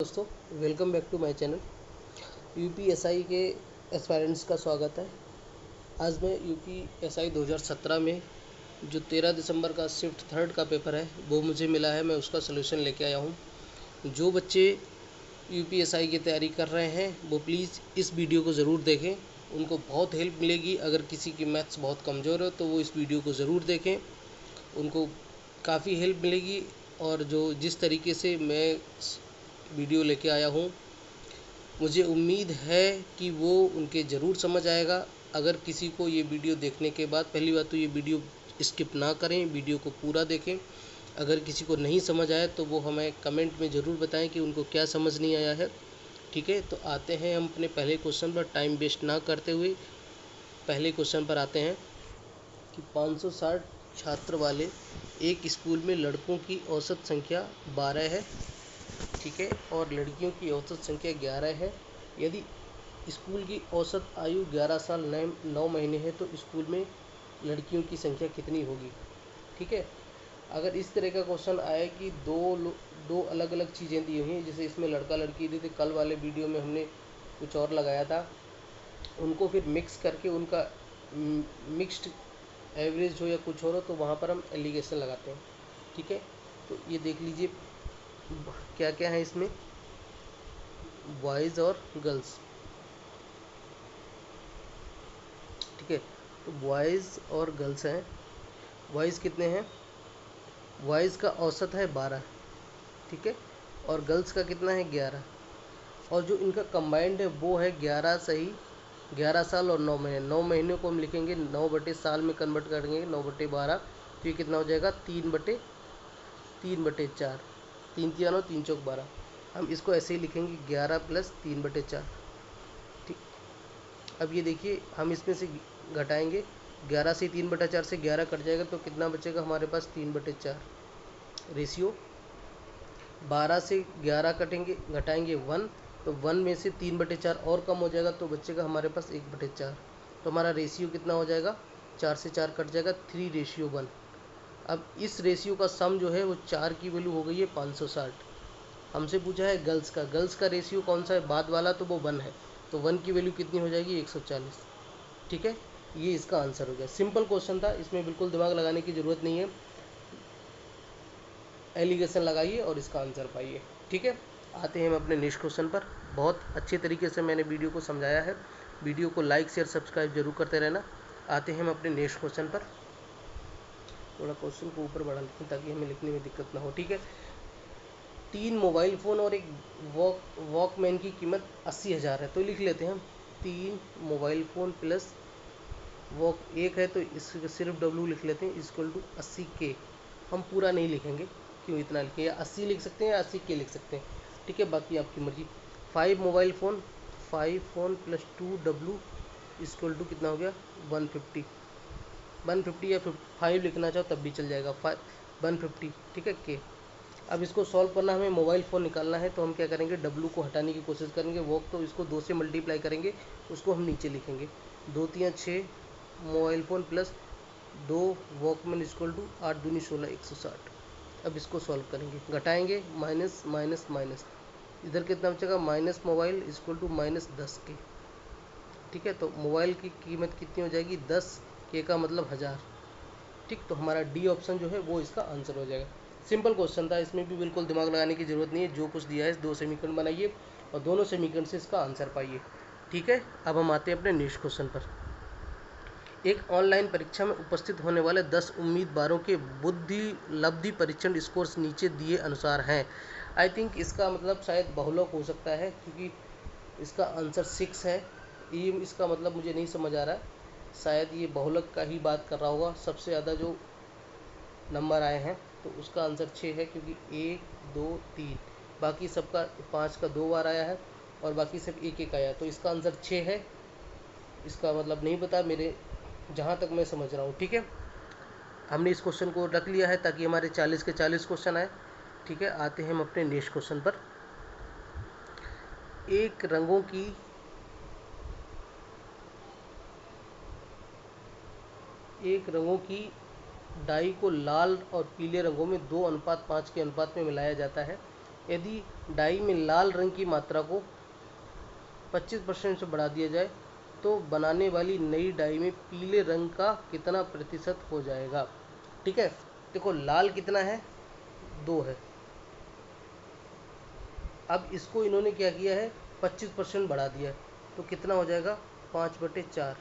दोस्तों, welcome back to my channel. UPSI के aspirants का स्वागत है। आज मैं यूपीएसआई 2017 में जो 13 दिसंबर का शिफ्ट थर्ड का पेपर है वो मुझे मिला है, मैं उसका सलूशन लेके आया हूँ। जो बच्चे यूपीएसआई की तैयारी कर रहे हैं वो प्लीज़ इस वीडियो को ज़रूर देखें, उनको बहुत हेल्प मिलेगी। अगर किसी की मैथ्स बहुत कमज़ोर हो तो वो इस वीडियो को ज़रूर देखें, उनको काफ़ी हेल्प मिलेगी। और जो जिस तरीके से मैं वीडियो लेके आया हूँ, मुझे उम्मीद है कि वो उनके ज़रूर समझ आएगा। अगर किसी को ये वीडियो देखने के बाद, पहली बात तो ये वीडियो स्किप ना करें, वीडियो को पूरा देखें। अगर किसी को नहीं समझ आया तो वो हमें कमेंट में ज़रूर बताएं कि उनको क्या समझ नहीं आया है। ठीक है, तो आते हैं हम अपने पहले क्वेश्चन पर, टाइम वेस्ट ना करते हुए पहले क्वेश्चन पर आते हैं कि 560 छात्र वाले एक स्कूल में लड़कों की औसत संख्या 12 है, ठीक है, और लड़कियों की औसत संख्या 11 है। यदि स्कूल की औसत आयु 11 साल 9 महीने है तो स्कूल में लड़कियों की संख्या कितनी होगी। ठीक है, अगर इस तरह का क्वेश्चन आए कि दो अलग अलग चीज़ें दी हुई हैं, जैसे इसमें लड़का लड़की दी थी, कल वाले वीडियो में हमने कुछ और लगाया था, उनको फिर मिक्स करके उनका मिक्स्ड एवरेज हो या कुछ और हो तो वहाँ पर हम एलिगेशन लगाते हैं। ठीक है, तो ये देख लीजिए क्या क्या है इसमें, बॉयज़ और गर्ल्स। ठीक है, तो बॉयज़ और गर्ल्स हैं। बॉयज़ कितने हैं, बॉयज़ का औसत है 12, ठीक है, और गर्ल्स का कितना है 11, और जो इनका कंबाइंड है वो है 11 सही 11 साल और 9 महीने। 9 महीने को हम लिखेंगे 9/साल में कन्वर्ट करेंगे 9/12, तो ये कितना हो जाएगा 3/4। 3 3 9 3 चौक 12, हम इसको ऐसे ही लिखेंगे 11 + 3/4। ठीक, अब ये देखिए हम इसमें से घटाएंगे, 11 से 3/4 से 11 कट जाएगा तो कितना बचेगा हमारे पास 3/4। रेशियो 12 से 11 कटेंगे, घटाएंगे 1, तो 1 में से 3/4 और कम हो जाएगा तो बचेगा हमारे पास 1/4। तो हमारा रेशियो कितना हो जाएगा, 4 से 4 कट जाएगा, 3:1। अब इस रेशियो का सम जो है वो 4 की वैल्यू हो गई है 560। हमसे पूछा है गर्ल्स का, गर्ल्स का रेशियो कौन सा है, बाद वाला, तो वो 1 है, तो 1 की वैल्यू कितनी हो जाएगी 140। ठीक है, ये इसका आंसर हो गया। सिंपल क्वेश्चन था, इसमें बिल्कुल दिमाग लगाने की ज़रूरत नहीं है, एलिगेशन लगाइए और इसका आंसर पाइए। ठीक है, आते हैं हम अपने नेक्स्ट क्वेश्चन पर। बहुत अच्छे तरीके से मैंने वीडियो को समझाया है, वीडियो को लाइक शेयर सब्सक्राइब जरूर करते रहना। आते हैं हम अपने नेक्स्ट क्वेश्चन पर। थोड़ा क्वेश्चन को ऊपर बढ़ा लेते हैं ताकि हमें लिखने में दिक्कत ना हो। ठीक है, 3 मोबाइल फ़ोन और एक वॉकमैन की कीमत 80,000 है, तो लिख लेते हैं हम 3 मोबाइल फ़ोन प्लस वॉक एक है, तो इसको सिर्फ W लिख लेते हैं, इक्वल टू 80K। हम पूरा नहीं लिखेंगे, क्यों इतना लिखें, या 80 लिख सकते हैं या 80K लिख सकते हैं। ठीक है, बाकी आपकी मर्जी। 5 mobile phone, 5 phone plus 2W equal to कितना हो गया 150। 150 या 5 लिखना चाहो तब भी चल जाएगा, 150। ठीक है, के। अब इसको सॉल्व करना, हमें मोबाइल फ़ोन निकालना है, तो हम क्या करेंगे, W को हटाने की कोशिश करेंगे, वॉक तो इसको 2 से मल्टीप्लाई करेंगे, उसको हम नीचे लिखेंगे, 2 3 6 mobile phone plus 2 Walkman equal to 8 दूनी 16 160। अब इसको सॉल्व करेंगे, घटाएंगे, माइनस माइनस माइनस, इधर कितना बचेगा minus mobile equal to -10K। ठीक है, तो मोबाइल की कीमत कितनी हो जाएगी 10K का मतलब 1000। ठीक, तो हमारा डी ऑप्शन जो है वो इसका आंसर हो जाएगा। सिंपल क्वेश्चन था, इसमें भी बिल्कुल दिमाग लगाने की ज़रूरत नहीं है, जो कुछ दिया है 2 समीकरण बनाइए और दोनों समीकरण से इसका आंसर पाइए। ठीक है, अब हम आते हैं अपने नेक्स्ट क्वेश्चन पर। एक ऑनलाइन परीक्षा में उपस्थित होने वाले 10 उम्मीदवारों के बुद्धि लब्धि परीक्षण स्कोर्स नीचे दिए अनुसार हैं। आई थिंक इसका मतलब शायद बहुलक हो सकता है, क्योंकि इसका आंसर 6 है। ये इसका मतलब मुझे नहीं समझ आ रहा है, शायद ये बहुलक का ही बात कर रहा होगा। सबसे ज़्यादा जो नंबर आए हैं तो उसका आंसर 6 है, क्योंकि 1 2 3, बाकी सबका 5 का 2 बार आया है और बाकी सब 1 1 आया, तो इसका आंसर 6 है। इसका मतलब नहीं पता, मेरे जहाँ तक मैं समझ रहा हूँ। ठीक है, हमने इस क्वेश्चन को रख लिया है ताकि हमारे 40 के 40 क्वेश्चन आए। ठीक है, आते हैं हम अपने नेक्स्ट क्वेश्चन पर। एक रंगों की डाई को लाल और पीले रंगों में 2:5 के अनुपात में मिलाया जाता है। यदि डाई में लाल रंग की मात्रा को 25% से बढ़ा दिया जाए तो बनाने वाली नई डाई में पीले रंग का कितना प्रतिशत हो जाएगा। ठीक है, देखो लाल कितना है, 2 है। अब इसको इन्होंने क्या किया है, 25% बढ़ा दिया है, तो कितना हो जाएगा, 5/4।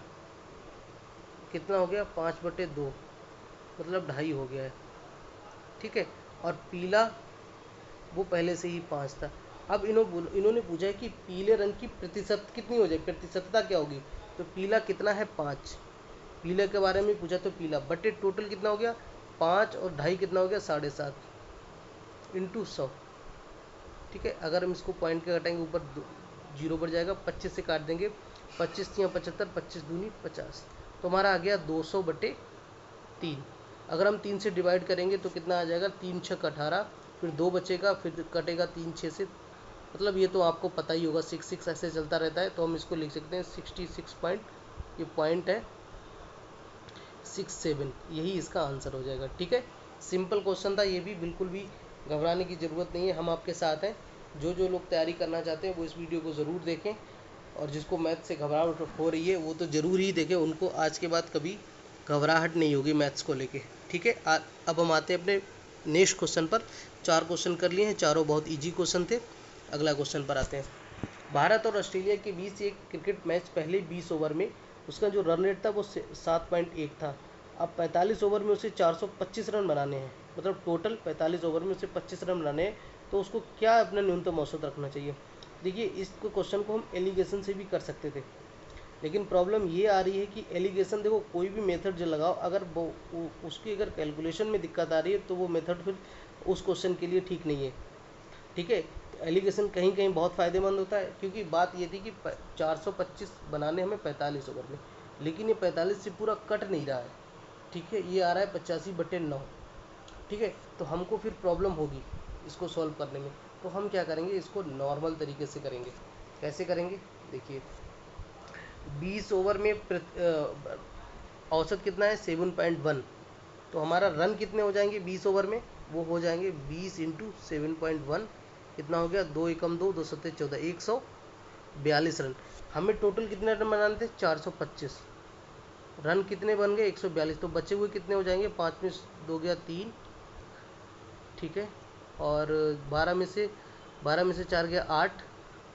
कितना हो गया, 5/2, मतलब 2.5 हो गया है। ठीक है, और पीला वो पहले से ही 5 था। अब इन्होंने पूछा है कि पीले रंग की प्रतिशत कितनी हो जाए, प्रतिशतता क्या होगी। तो पीला कितना है, 5। पीले के बारे में पूछा तो पीला बटे टोटल कितना हो गया, 5 और 2.5 कितना हो गया, 7.5 इंटू 100। ठीक है, अगर हम इसको पॉइंट के घटाएंगे ऊपर 0 बढ़ जाएगा, 25 से काट देंगे, 25 या 75, 25 दूनी 50, तो हमारा आ गया 200/3। अगर हम 3 से डिवाइड करेंगे तो कितना आ जाएगा, 3 6 18, फिर 2 बचेगा, फिर कटेगा 3 6 से, मतलब ये तो आपको पता ही होगा, 6 6 ऐसे चलता रहता है। तो हम इसको लिख सकते हैं 66 पॉइंट, ये पॉइंट है 67, यही इसका आंसर हो जाएगा। ठीक है, सिंपल क्वेश्चन था ये भी, बिल्कुल भी घबराने की ज़रूरत नहीं है, हम आपके साथ हैं। जो जो लोग तैयारी करना चाहते हैं वो इस वीडियो को ज़रूर देखें, और जिसको मैथ से घबराहट हो रही है वो तो ज़रूर ही देखें, उनको आज के बाद कभी घबराहट नहीं होगी मैथ्स को लेके। ठीक है, अब हम आते हैं अपने नेक्स्ट क्वेश्चन पर। 4 क्वेश्चन कर लिए हैं, चारों बहुत इजी क्वेश्चन थे। अगला क्वेश्चन पर आते हैं। भारत और ऑस्ट्रेलिया के बीच एक क्रिकेट मैच पहले 20 ओवर में उसका जो रन रेट था वो 7.1 था। अब 45 ओवर में उसे 425 रन बनाने हैं, मतलब टोटल 45 ओवर में उसे 25 रन बनाने हैं, तो उसको क्या अपना न्यूनतम औसत रखना चाहिए। देखिए, इस क्वेश्चन को हम एलिगेशन से भी कर सकते थे, लेकिन प्रॉब्लम ये आ रही है कि एलिगेशन, देखो कोई भी मेथड जो लगाओ, अगर उसकी अगर कैलकुलेशन में दिक्कत आ रही है तो वो मेथड फिर उस क्वेश्चन के लिए ठीक नहीं है। ठीक है, तो एलिगेशन कहीं कहीं बहुत फ़ायदेमंद होता है, क्योंकि बात ये थी कि 425 बनाने हमें 45 ओवर में, लेकिन ये 45 से पूरा कट नहीं रहा है। ठीक है, ये आ रहा है 85/9। ठीक है, तो हमको फिर प्रॉब्लम होगी इसको सॉल्व करने में। तो हम क्या करेंगे, इसको नॉर्मल तरीके से करेंगे। कैसे करेंगे, देखिए 20 ओवर में औसत कितना है, 7.1, तो हमारा रन कितने हो जाएंगे 20 ओवर में, वो हो जाएंगे 20 इंटू 7.1, कितना हो गया, 2 एकम 2, 2 सत्ते 14, 142 रन। हमें टोटल कितने रन बनाने थे, 425, रन कितने बन गए, 142, तो बचे हुए कितने हो जाएंगे, 5 में 2 गया 3। ठीक है, और 12 में से 4 गया 8,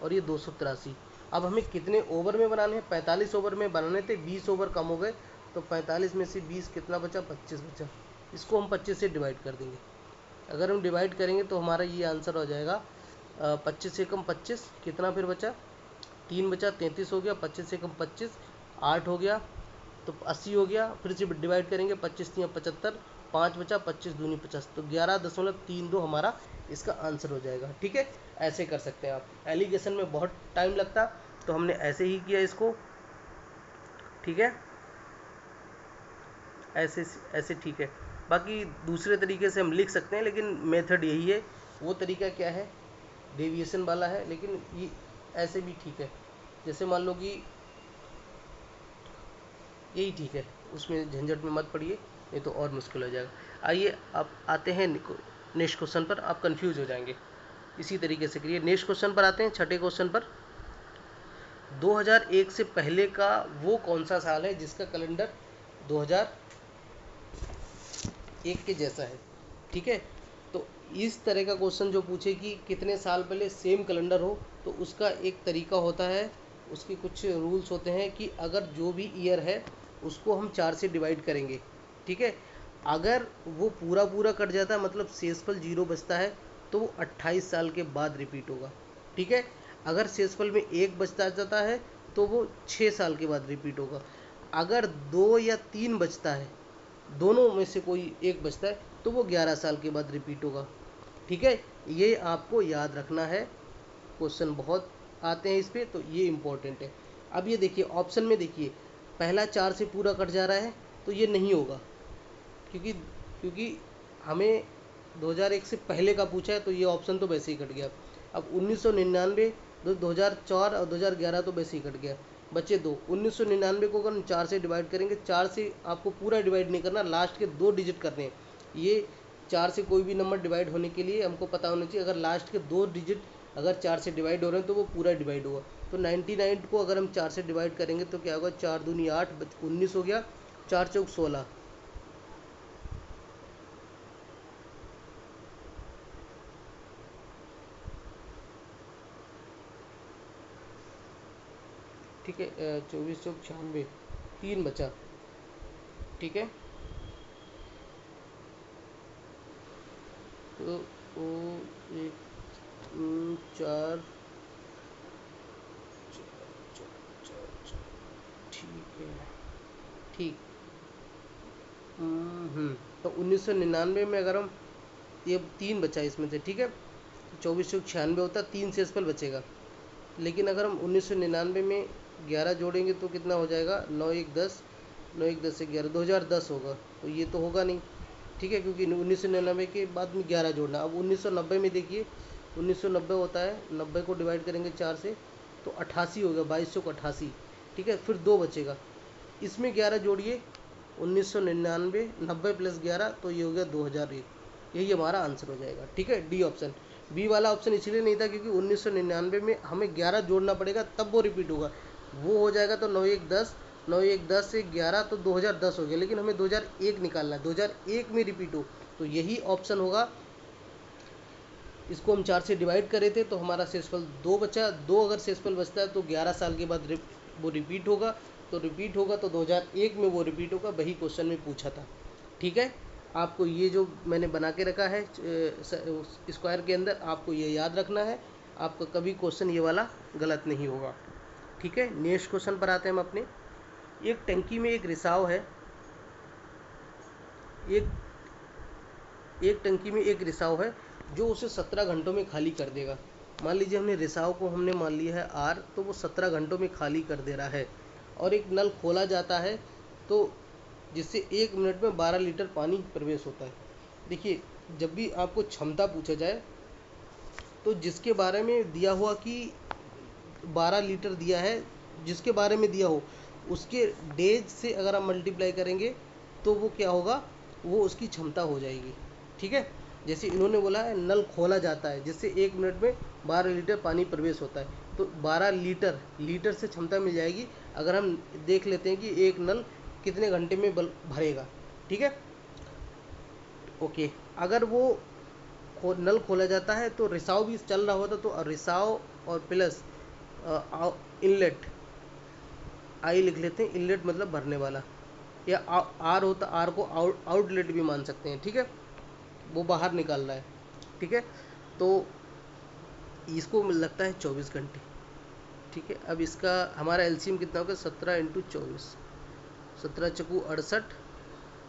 और ये 283। अब हमें कितने ओवर में बनाने हैं, 45 ओवर में बनाने थे, 20 ओवर कम हो गए, तो 45 में से 20 कितना बचा, 25 बचा। इसको हम 25 से डिवाइड कर देंगे। अगर हम डिवाइड करेंगे तो हमारा ये आंसर हो जाएगा 25 से कम 25, कितना फिर बचा, 3 बचा, 33 हो गया, 25 से कम 25, 8 हो गया, तो 80 हो गया। फिर से डिवाइड करेंगे, 25 या 75, 5 बचा, 25 दूनी 50, तो 11.32 हमारा इसका आंसर हो जाएगा। ठीक है, ऐसे कर सकते हैं आप। एलिगेशन में बहुत टाइम लगता, तो हमने ऐसे ही किया इसको। ठीक है, ऐसे ऐसे ठीक है। बाकी दूसरे तरीके से हम लिख सकते हैं, लेकिन मेथड यही है। वो तरीका क्या है, डेविएशन वाला है, लेकिन ये ऐसे भी ठीक है। जैसे मान लो कि यही ठीक है, उसमें झंझट में मत पड़िए, नहीं तो और मुश्किल हो जाएगा। आइए आप आते हैं नेक्स्ट क्वेश्चन पर, आप कंफ्यूज हो जाएंगे। इसी तरीके से करिए। नेक्स्ट क्वेश्चन पर आते हैं, छठे क्वेश्चन पर। 2001 से पहले का वो कौन सा साल है जिसका कैलेंडर 2001 के जैसा है। ठीक है, तो इस तरह का क्वेश्चन जो पूछे कि कितने साल पहले सेम कैलेंडर हो, तो उसका एक तरीका होता है, उसके कुछ रूल्स होते हैं कि अगर जो भी ईयर है उसको हम 4 से डिवाइड करेंगे। ठीक है, अगर वो पूरा पूरा कट जाता है, मतलब शेषफल 0 बचता है, तो वो 28 साल के बाद रिपीट होगा। ठीक है, अगर शेषफल में 1 बचता जाता है तो वो 6 साल के बाद रिपीट होगा। अगर 2 या 3 बचता है, दोनों में से कोई एक बचता है, तो वो 11 साल के बाद रिपीट होगा। ठीक है, ये आपको याद रखना है। क्वेश्चन बहुत आते हैं इस पर, तो ये इम्पोर्टेंट है। अब ये देखिए ऑप्शन में, देखिए पहला 4 से पूरा कट जा रहा है, तो ये नहीं होगा, क्योंकि क्योंकि हमें 2001 से पहले का पूछा है, तो ये ऑप्शन तो वैसे ही कट गया। अब 1999, 2004 और 2011 तो वैसे ही कट गया, बचे 2। 1999 को अगर हम 4 से डिवाइड करेंगे, 4 से आपको पूरा डिवाइड नहीं करना, लास्ट के 2 डिजिट करने हैं। ये 4 से कोई भी नंबर डिवाइड होने के लिए हमको पता होना चाहिए, अगर लास्ट के 2 डिजिट अगर 4 से डिवाइड हो रहे हैं तो वो पूरा डिवाइड होगा। तो 99 को अगर हम 4 से डिवाइड करेंगे तो क्या होगा, 4 दूनी 8, 19 हो गया, 4 चौक 16। ठीक है, 24 चौक 96, 3 बचा। ठीक है, तो वो एक 4, ठीक है, ठीक। तो 1999 में अगर हम, ये 3 बचा इसमें से, ठीक है, 24 चौक 96 होता, 3 शेषफल बचेगा। लेकिन अगर हम 1999 में 11 जोड़ेंगे तो कितना हो जाएगा, 9 1 10, 9 1 10 से 11, 2010 होगा। तो ये तो होगा नहीं, ठीक है, क्योंकि 1999 के बाद में 11 जोड़ना। अब 1990 में देखिए, 1990 होता है, 90 को डिवाइड करेंगे 4 से तो 88 होगा, 22 चौक 88। ठीक है, फिर 2 बचेगा, इसमें 11 जोड़िए, 1999, 90 प्लस 11 तो ये हो गया 2001। यही हमारा आंसर हो जाएगा। ठीक है, डी ऑप्शन। बी वाला ऑप्शन इसलिए नहीं था क्योंकि 1999 में हमें 11 जोड़ना पड़ेगा तब वो रिपीट होगा। वो हो जाएगा तो 9 1 10, 9 1 10 से 11 तो 2010 हो गया, लेकिन हमें 2001 निकालना है, 2001 में रिपीट हो, तो यही ऑप्शन होगा। इसको हम 4 से डिवाइड करे थे तो हमारा शेषफल 2 बचा। 2 अगर शेषफल बचता है तो 11 साल के बाद वो रिपीट होगा, तो रिपीट होगा तो 2001 में वो रिपीट होगा। वही क्वेश्चन में पूछा था। ठीक है, आपको ये जो मैंने बना के रखा है स्क्वायर के अंदर, आपको ये याद रखना है, आपका कभी क्वेश्चन ये वाला गलत नहीं होगा। ठीक है, नेक्स्ट क्वेश्चन पर आते हैं हम अपने। एक टंकी में एक रिसाव है, एक टंकी में एक रिसाव है जो उसे 17 घंटों में खाली कर देगा। मान लीजिए हमने रिसाव को हमने मान लिया है आर, तो वो 17 घंटों में खाली कर दे रहा है। और एक नल खोला जाता है तो जिससे 1 मिनट में 12 लीटर पानी प्रवेश होता है। देखिए, जब भी आपको क्षमता पूछा जाए तो जिसके बारे में दिया हुआ कि 12 लीटर दिया है, जिसके बारे में दिया हो उसके डेज से अगर आप मल्टीप्लाई करेंगे तो वो क्या होगा, वो उसकी क्षमता हो जाएगी। ठीक है, जैसे इन्होंने बोला है नल खोला जाता है जिससे 1 मिनट में 12 लीटर पानी प्रवेश होता है, तो 12 लीटर से क्षमता मिल जाएगी। अगर हम देख लेते हैं कि एक नल कितने घंटे में भरेगा। ठीक है, ओके। अगर वो नल खोला जाता है तो रिसाव भी चल रहा होता, तो रिसाव और प्लस इनलेट, आई लिख लेते हैं, इनलेट मतलब भरने वाला, या आर होता, आर को आउटलेट भी मान सकते हैं। ठीक है, वो बाहर निकाल रहा है। ठीक है, तो इसको लगता है 24 घंटे। ठीक है, अब इसका हमारा एलसीएम कितना होगा, 17 × 24, 17 चकू 68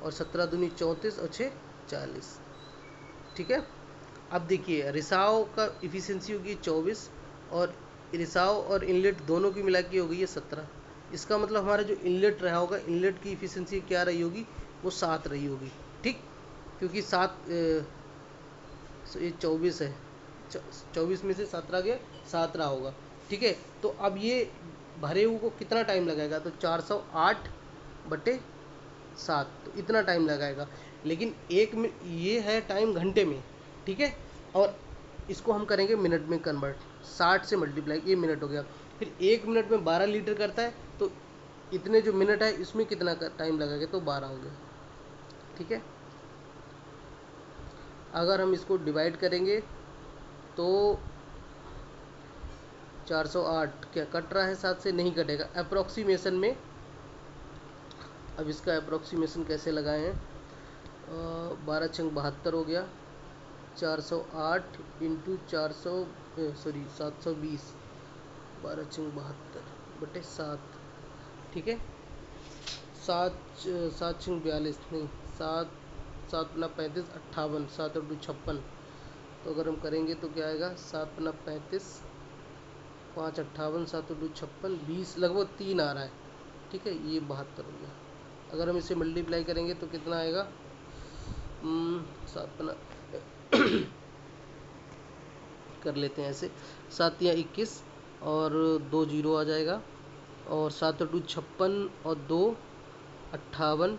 और 17 दूनी 34 और 6 40। ठीक है, अब देखिए रिसाव का इफिशियंसी होगी 24 और रिसाव और इनलेट दोनों की मिला के हो गई है 17। इसका मतलब हमारा जो इनलेट रहा होगा, इनलेट की इफिशियंसी क्या रही होगी, वो 7 रही होगी। ठीक, क्योंकि 7 ये 24 है, 24 में से 17 गया, 7 रहा होगा। ठीक है, तो अब ये भरे हुए को कितना टाइम लगाएगा, तो 408/7, तो इतना टाइम लगाएगा। लेकिन एक में ये है टाइम घंटे में। ठीक है, और इसको हम करेंगे मिनट में कन्वर्ट, 60 से मल्टीप्लाई, ये मिनट हो गया। फिर 1 मिनट में 12 लीटर करता है, तो इतने जो मिनट है इसमें कितना टाइम लगेगा, तो 12 हो गया। ठीक है, अगर हम इसको डिवाइड करेंगे तो 408 क्या कट रहा है, 7 से नहीं कटेगा अप्रोक्सीमेशन में। अब इसका अप्रोक्सीमेशन कैसे लगाए हैं, 12 छंग 72 हो गया, 408 × 720, 12 छंग 72/7। ठीक है, 7 छंग 42 नहीं, 7 7 × 35 58, 7 × 2 56। तो अगर हम करेंगे तो क्या आएगा, 7 × 35, 5 58, 7 × 2 56, 20, लगभग 3 आ रहा है। ठीक है, ये 72 हो गया। अगर हम इसे मल्टीप्लाई करेंगे तो कितना आएगा, 7 कर लेते हैं ऐसे, 7 या 21 और 2 जीरो आ जाएगा, और 7 × 2 56 और 2 58,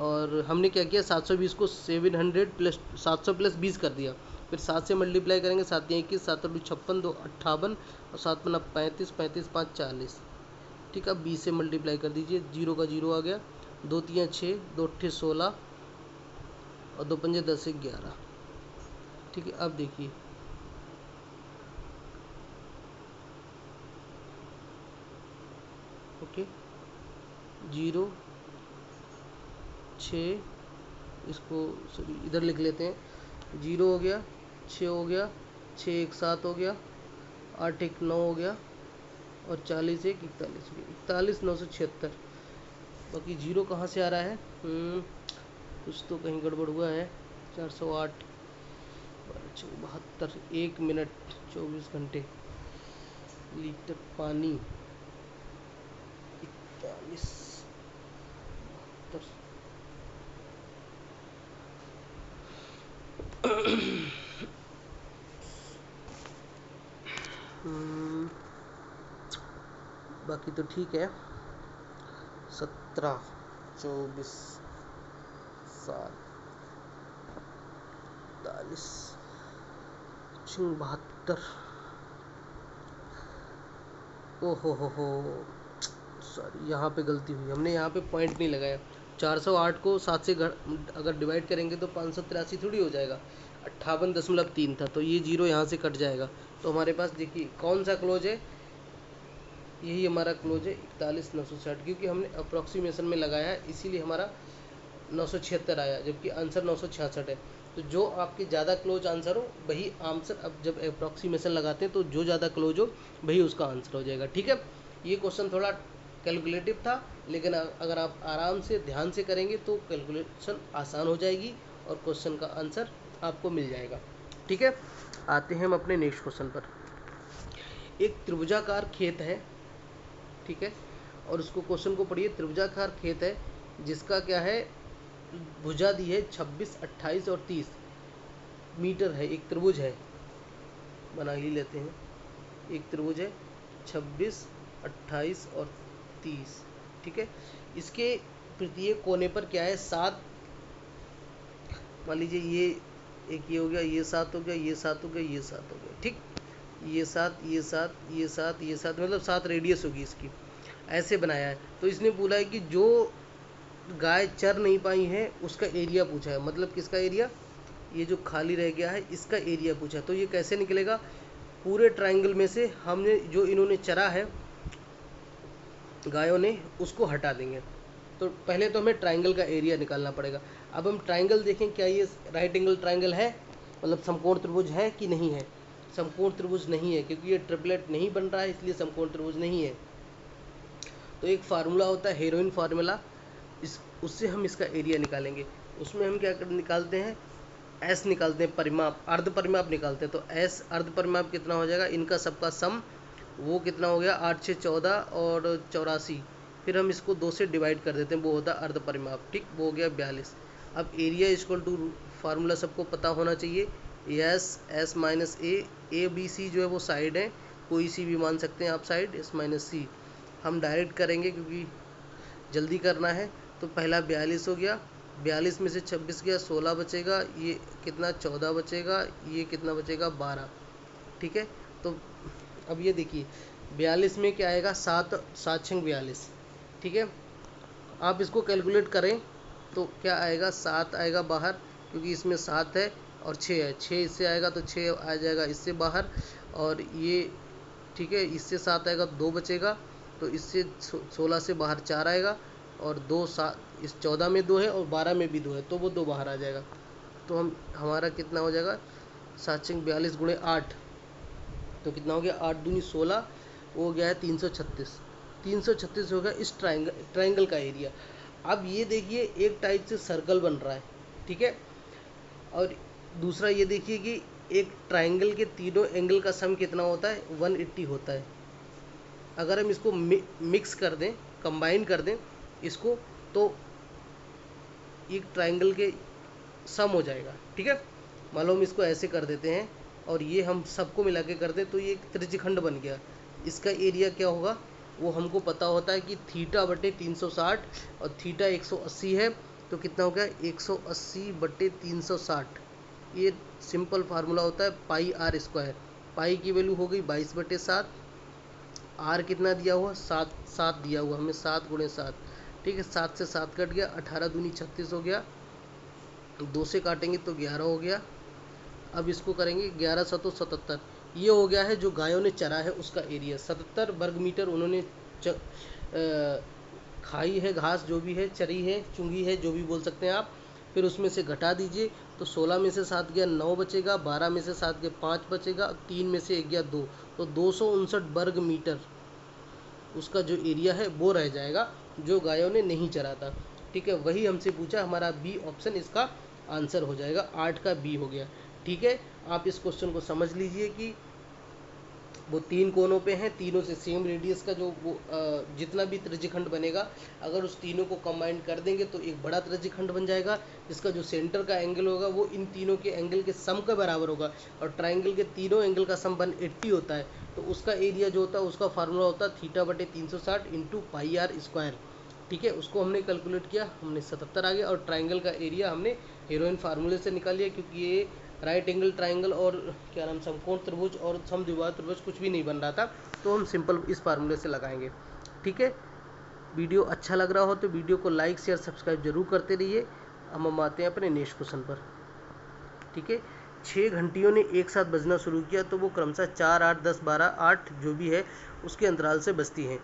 और हमने क्या किया, 720 को 700 + 20 कर दिया, फिर 7 से मल्टीप्लाई करेंगे, 7 या 21, 7 और 56, 2 58 और 7 पन्ना 35, 35 5 40। ठीक है, अब 20 से मल्टीप्लाई कर दीजिए, 0 का 0 आ गया, 2 3 6, 2 8 16 और 2 पंजे 10 से 11। ठीक है, अब देखिए ओके 0 6, इसको सॉरी इधर लिख लेते हैं, 0 हो गया, 6 हो गया, 6 1 7 हो गया, 8 1 9 हो गया और 40 1 41 हो गया, 41 976। बाकी 0 कहाँ से आ रहा है? कुछ तो कहीं गड़बड़ हुआ है। 408 72, 1 मिनट 24 घंटे, लीटर पानी 41 बाकी तो ठीक है। 17 24 7 42 72। ओहो हो, सॉरी यहाँ पे गलती हुई, हमने यहाँ पे पॉइंट नहीं लगाया। 408 को 7 से अगर डिवाइड करेंगे तो 583 थोड़ी हो जाएगा, 58.3 था, तो ये 0 यहाँ से कट जाएगा। तो हमारे पास देखिए कौन सा क्लोज है, यही हमारा क्लोज है 41 960, क्योंकि हमने अप्रॉक्सीमेशन में लगाया है, इसीलिए हमारा 976 आया, जबकि आंसर 966 है। तो जो आपके ज़्यादा क्लोज आंसर हो वही आंसर, अब जब अप्रॉक्सीमेशन लगाते हैं तो जो ज़्यादा क्लोज हो वही उसका आंसर हो जाएगा। ठीक है, ये क्वेश्चन थोड़ा कैलकुलेटिव था, लेकिन अगर आप आराम से ध्यान से करेंगे तो कैलकुलेशन आसान हो जाएगी और क्वेश्चन का आंसर आपको मिल जाएगा। ठीक है, आते हैं हम अपने नेक्स्ट क्वेश्चन पर। एक त्रिभुजाकार खेत है, ठीक है, और उसको क्वेश्चन को पढ़िए। त्रिभुजाकार खेत है जिसका क्या है, भुजा दी है 26 28 और 30 मीटर है। एक त्रिभुज है, बना ही लेते हैं, एक त्रिभुज है 26 28 और 30। ठीक है, इसके प्रत्येक कोने पर क्या है 7, मान लीजिए ये एक ये हो गया, ये 7 हो गया, ये 7 हो गया, ये 7 हो गया। ठीक, ये 7 ये 7 ये 7 ये 7, मतलब 7 रेडियस होगी इसकी, ऐसे बनाया है। तो इसने बोला है कि जो गाय चर नहीं पाई है उसका एरिया पूछा है, मतलब किसका एरिया, ये जो खाली रह गया है इसका एरिया पूछा। तो ये कैसे निकलेगा, पूरे ट्रायंगल में से हमने जो इन्होंने चरा है गायों ने उसको हटा देंगे। तो पहले तो हमें ट्रायंगल का एरिया निकालना पड़ेगा। अब हम ट्रायंगल देखें, क्या ये राइट एंगल ट्रायंगल है, मतलब समकोण त्रिभुज है कि नहीं है। समकोण त्रिभुज नहीं है, क्योंकि ये ट्रिपलेट नहीं बन रहा है, इसलिए समकोण त्रिभुज नहीं है। तो एक फार्मूला होता है हेरोइन फार्मूला, उससे हम इसका एरिया निकालेंगे। उसमें हम क्या निकालते हैं, एस निकालते हैं, परिमाप, अर्ध परिमाप निकालते हैं। तो एस अर्ध परिमाप कितना हो जाएगा, इनका सबका सम, वो कितना हो गया 8 6 14 और 84। फिर हम इसको 2 से डिवाइड कर देते हैं, वो होता है अर्ध परिमाप। ठीक, वो हो गया 42। अब एरिया इक्वल टू फार्मूला सबको पता होना चाहिए, S S minus A B C जो है वो साइड है, कोई सी भी मान सकते हैं आप साइड, एस माइनस सी। हम डायरेक्ट करेंगे क्योंकि जल्दी करना है। तो पहला 42 हो गया, 42 में से 26 गया, 16 बचेगा, ये कितना 14 बचेगा, ये कितना बचेगा 12। ठीक है, तो अब ये देखिए 42 में क्या आएगा, 7 7 6 42। ठीक है, आप इसको कैलकुलेट करें तो क्या आएगा, 7 आएगा बाहर, क्योंकि इसमें 7 है और 6 है, 6 इससे आएगा तो 6 आ जाएगा इससे बाहर, और ये ठीक है इससे 7 आएगा 2 बचेगा, तो इससे 16 से बाहर 4 आएगा, और 2 7, इस 14 में 2 है और 12 में भी 2 है, तो वो 2 बाहर आ जाएगा। तो हम हमारा कितना हो जाएगा, 7 6 42 गुणे 8, तो कितना हो गया 8 दूनी 16, वो हो गया है 336। 336 हो गया इस ट्रायंगल का एरिया। अब ये देखिए एक टाइप से सर्कल बन रहा है, ठीक है, और दूसरा ये देखिए कि एक ट्रायंगल के तीनों एंगल का सम कितना होता है, 180 होता है। अगर हम इसको मिक्स कर दें, कंबाइन कर दें इसको, तो एक ट्रायंगल के सम हो जाएगा। ठीक है, मान लो हम इसको ऐसे कर देते हैं और ये हम सबको मिला के कर दें, तो ये एक त्रिज्यखंड बन गया। इसका एरिया क्या होगा, वो हमको पता होता है कि थीटा बटे 360 और थीटा 180 है, तो कितना हो गया 180 बटे 360, ये सिंपल फार्मूला होता है पाई आर स्क्वायर। पाई की वैल्यू हो गई 22/7, आर कितना दिया हुआ 7, 7 दिया हुआ हमें, 7 × 7, ठीक है। 7 से 7 कट गया, 18 दूनी 36 हो गया, 2 से काटेंगे तो 11 हो गया। अब इसको करेंगे 11 7 77, ये हो गया है जो गायों ने चरा है उसका एरिया। 77 वर्ग मीटर उन्होंने खाई है घास, जो भी है, चरी है, चुंगी है, जो भी बोल सकते हैं आप। फिर उसमें से घटा दीजिए तो 16 में से 7 गया 9 बचेगा, 12 में से 7 गया 5 बचेगा, 3 में से 1 गया 2, तो 259 वर्ग मीटर उसका जो एरिया है वो रह जाएगा जो गायों ने नहीं चरा था, ठीक है। वही हमसे पूछा, हमारा बी ऑप्शन इसका आंसर हो जाएगा, 8 का बी हो गया, ठीक है। आप इस क्वेश्चन को समझ लीजिए कि वो 3 कोनों पे हैं, तीनों से सेम रेडियस का जो वो जितना भी त्रिज्यखंड बनेगा, अगर उस तीनों को कंबाइन कर देंगे तो एक बड़ा त्रिज्यखंड बन जाएगा, जिसका जो सेंटर का एंगल होगा वो इन तीनों के एंगल के सम के बराबर होगा। और ट्राइंगल के तीनों एंगल का सम 180 होता है, तो उसका एरिया जो होता है उसका फार्मूला होता है θ/360 × πr², ठीक है। उसको हमने कैलकुलेट किया, हमने 77 आ गया। और ट्राइंगल का एरिया हमने हेरोइन फार्मूले से निकाल लिया, क्योंकि ये राइट एंगल ट्राइंगल और क्या नाम समकोण त्रिभुज और समद्विबाहु त्रिभुज कुछ भी नहीं बन रहा था, तो हम सिंपल इस फार्मूले से लगाएंगे, ठीक है। वीडियो अच्छा लग रहा हो तो वीडियो को लाइक शेयर सब्सक्राइब जरूर करते रहिए। हम आते हैं अपने नेक्स्ट क्वेश्चन पर, ठीक है। 6 घंटियों ने एक साथ बजना शुरू किया तो वो क्रमशः 4 8 10 12 8 जो भी है उसके अंतराल से बजती हैं।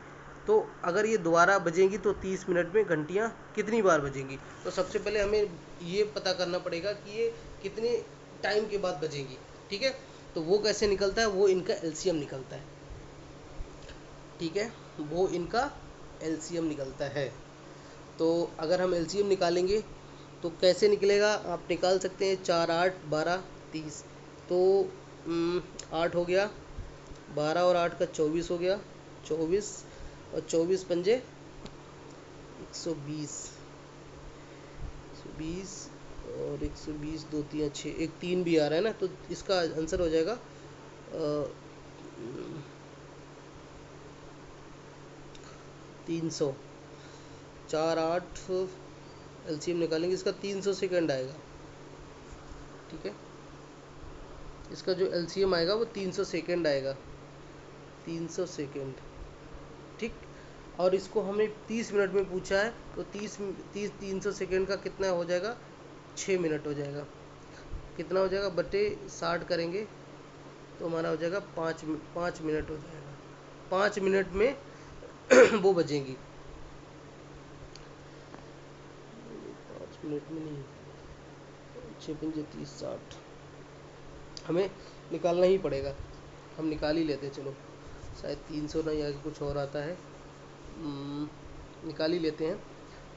तो अगर ये दोबारा बजेंगी तो 30 मिनट में घंटियाँ कितनी बार बजेंगी। तो सबसे पहले हमें ये पता करना पड़ेगा कि ये कितने टाइम के बाद बजेंगी, ठीक है। तो वो कैसे निकलता है, वो इनका एलसीएम निकलता है, ठीक है। वो इनका एलसीएम निकलता है। तो अगर हम एलसीएम निकालेंगे तो कैसे निकलेगा, आप निकाल सकते हैं। 4 8 12 30, तो 8 हो गया, 12 और 8 का 24 हो गया, 24 और 24 पंजे 120, 120 और 120 2 3 6, एक 3 भी आ रहा है ना, तो इसका आंसर हो जाएगा 300। 4 8 एलसीएम निकालेंगे, इसका 300 सेकेंड आएगा, ठीक है। इसका जो एलसीएम आएगा वो 300 सेकेंड आएगा, 300 सेकेंड, ठीक। और इसको हमें 30 मिनट में पूछा है, तो 300 सेकेंड का कितना हो जाएगा, 6 मिनट हो जाएगा। कितना हो जाएगा बटे 60 करेंगे तो हमारा हो जाएगा 5 मिनट हो जाएगा। 5 मिनट में वो बजेंगी, 5 मिनट में नहीं, 6 पंजे 30 60, हमें निकालना ही पड़ेगा। हम निकाल ही लेते हैं, चलो शायद 300 ना, या कुछ और आता है, निकाल ही लेते हैं।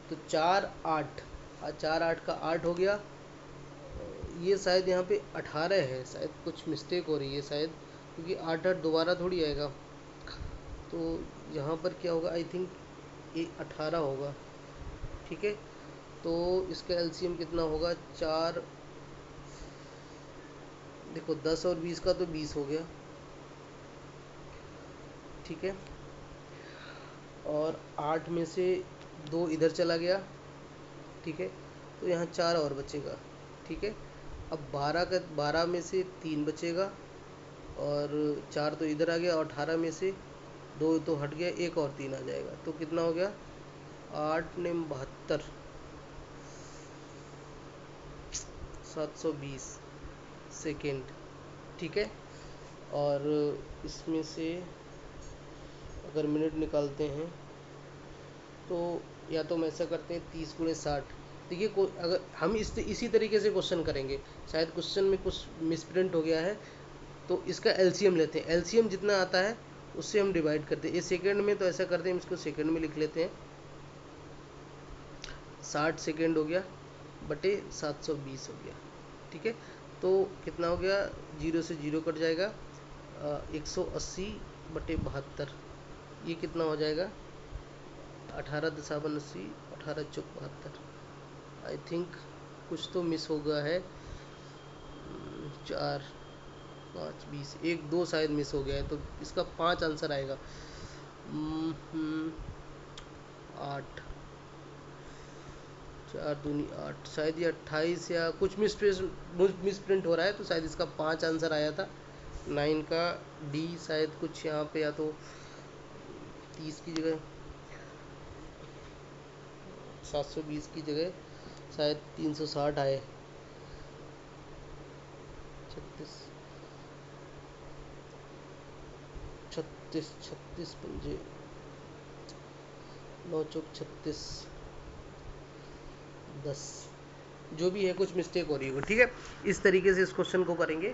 तो 4 8 का 8 हो गया। ये शायद यहाँ पे 18 है, शायद कुछ मिस्टेक हो रही है शायद, क्योंकि 8 8 दोबारा थोड़ी आएगा। तो यहाँ पर क्या होगा, आई थिंक ये 18 होगा, ठीक है। तो इसका एलसीएम कितना होगा, 4, देखो 10 और 20 का तो 20 हो गया, ठीक है। और 8 में से 2 इधर चला गया, ठीक है। तो यहाँ 4 और बचेगा, ठीक है। अब 12 में से 3 बचेगा, और 4 तो इधर आ गया, और 18 में से 2 तो हट गया, 1 और 3 आ जाएगा, तो कितना हो गया, 8 ने 72, 720 सेकेंड, ठीक है। और इसमें से अगर मिनट निकालते हैं तो या तो हम ऐसा करते हैं 30 × 60। देखिए अगर हम इसी तरीके से क्वेश्चन करेंगे, शायद क्वेश्चन में कुछ मिसप्रिंट हो गया है, तो इसका एलसीएम लेते हैं। एलसीएम जितना आता है उससे हम डिवाइड करते हैं। ये सेकंड में, तो ऐसा करते हैं, हम इसको सेकंड में लिख लेते हैं। 60 सेकंड हो गया बटे 720 हो गया, ठीक है। तो कितना हो गया, 0 से 0 कट जाएगा, 180 बटे 72, ये कितना हो जाएगा, 18 दशावन 80, 18 चौक 72। आई थिंक कुछ तो मिस हो गया है, 4 5 20, 1 2 शायद मिस हो गया है, तो इसका 5 आंसर आएगा। 8 4 दूनी 8, शायद ये 28 या कुछ मिसप्रिंट हो रहा है, तो शायद इसका 5 आंसर आया था। 9 का डी शायद कुछ यहाँ पे या तो 30 की जगह 720 की जगह शायद 360 आए। 36 पंजे 9 चौक 36 10, जो भी है कुछ मिस्टेक हो रही होगी, ठीक है। इस तरीके से इस क्वेश्चन को करेंगे।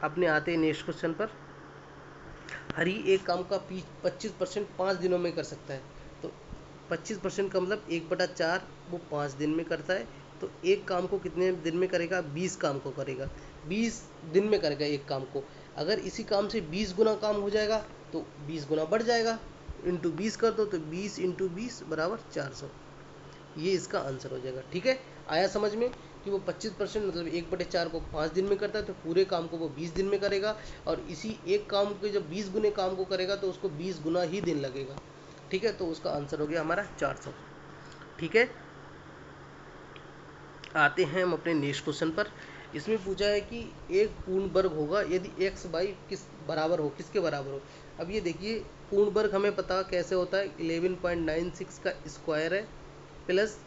अपने आते हैं नेक्स्ट क्वेश्चन पर। हरी एक काम का 25% 5 दिनों में कर सकता है। तो 25% का मतलब 1/4 वो 5 दिन में करता है। तो एक काम को कितने दिन में करेगा? 20 काम को करेगा, 20 दिन में करेगा एक काम को। अगर इसी काम से 20 गुना काम हो जाएगा तो 20 गुना बढ़ जाएगा, इंटू 20 कर दो तो 20 इंटू 20 बराबर 400। ये इसका आंसर हो जाएगा, ठीक है। आया समझ में कि वो 25% मतलब 1/4 को 5 दिन में करता है, तो पूरे काम को वो 20 दिन में करेगा। और इसी एक काम के जब 20 गुने काम को करेगा तो उसको 20 गुना ही दिन लगेगा, ठीक है। तो उसका आंसर हो गया हमारा 400, ठीक है। आते हैं हम अपने नेक्स्ट क्वेश्चन पर। इसमें पूछा है कि एक पूर्ण वर्ग होगा यदि x बाई किस बराबर हो, किसके बराबर हो। अब ये देखिए, पूर्ण वर्ग हमें पता कैसे होता है, 11.96 का स्क्वायर है प्लस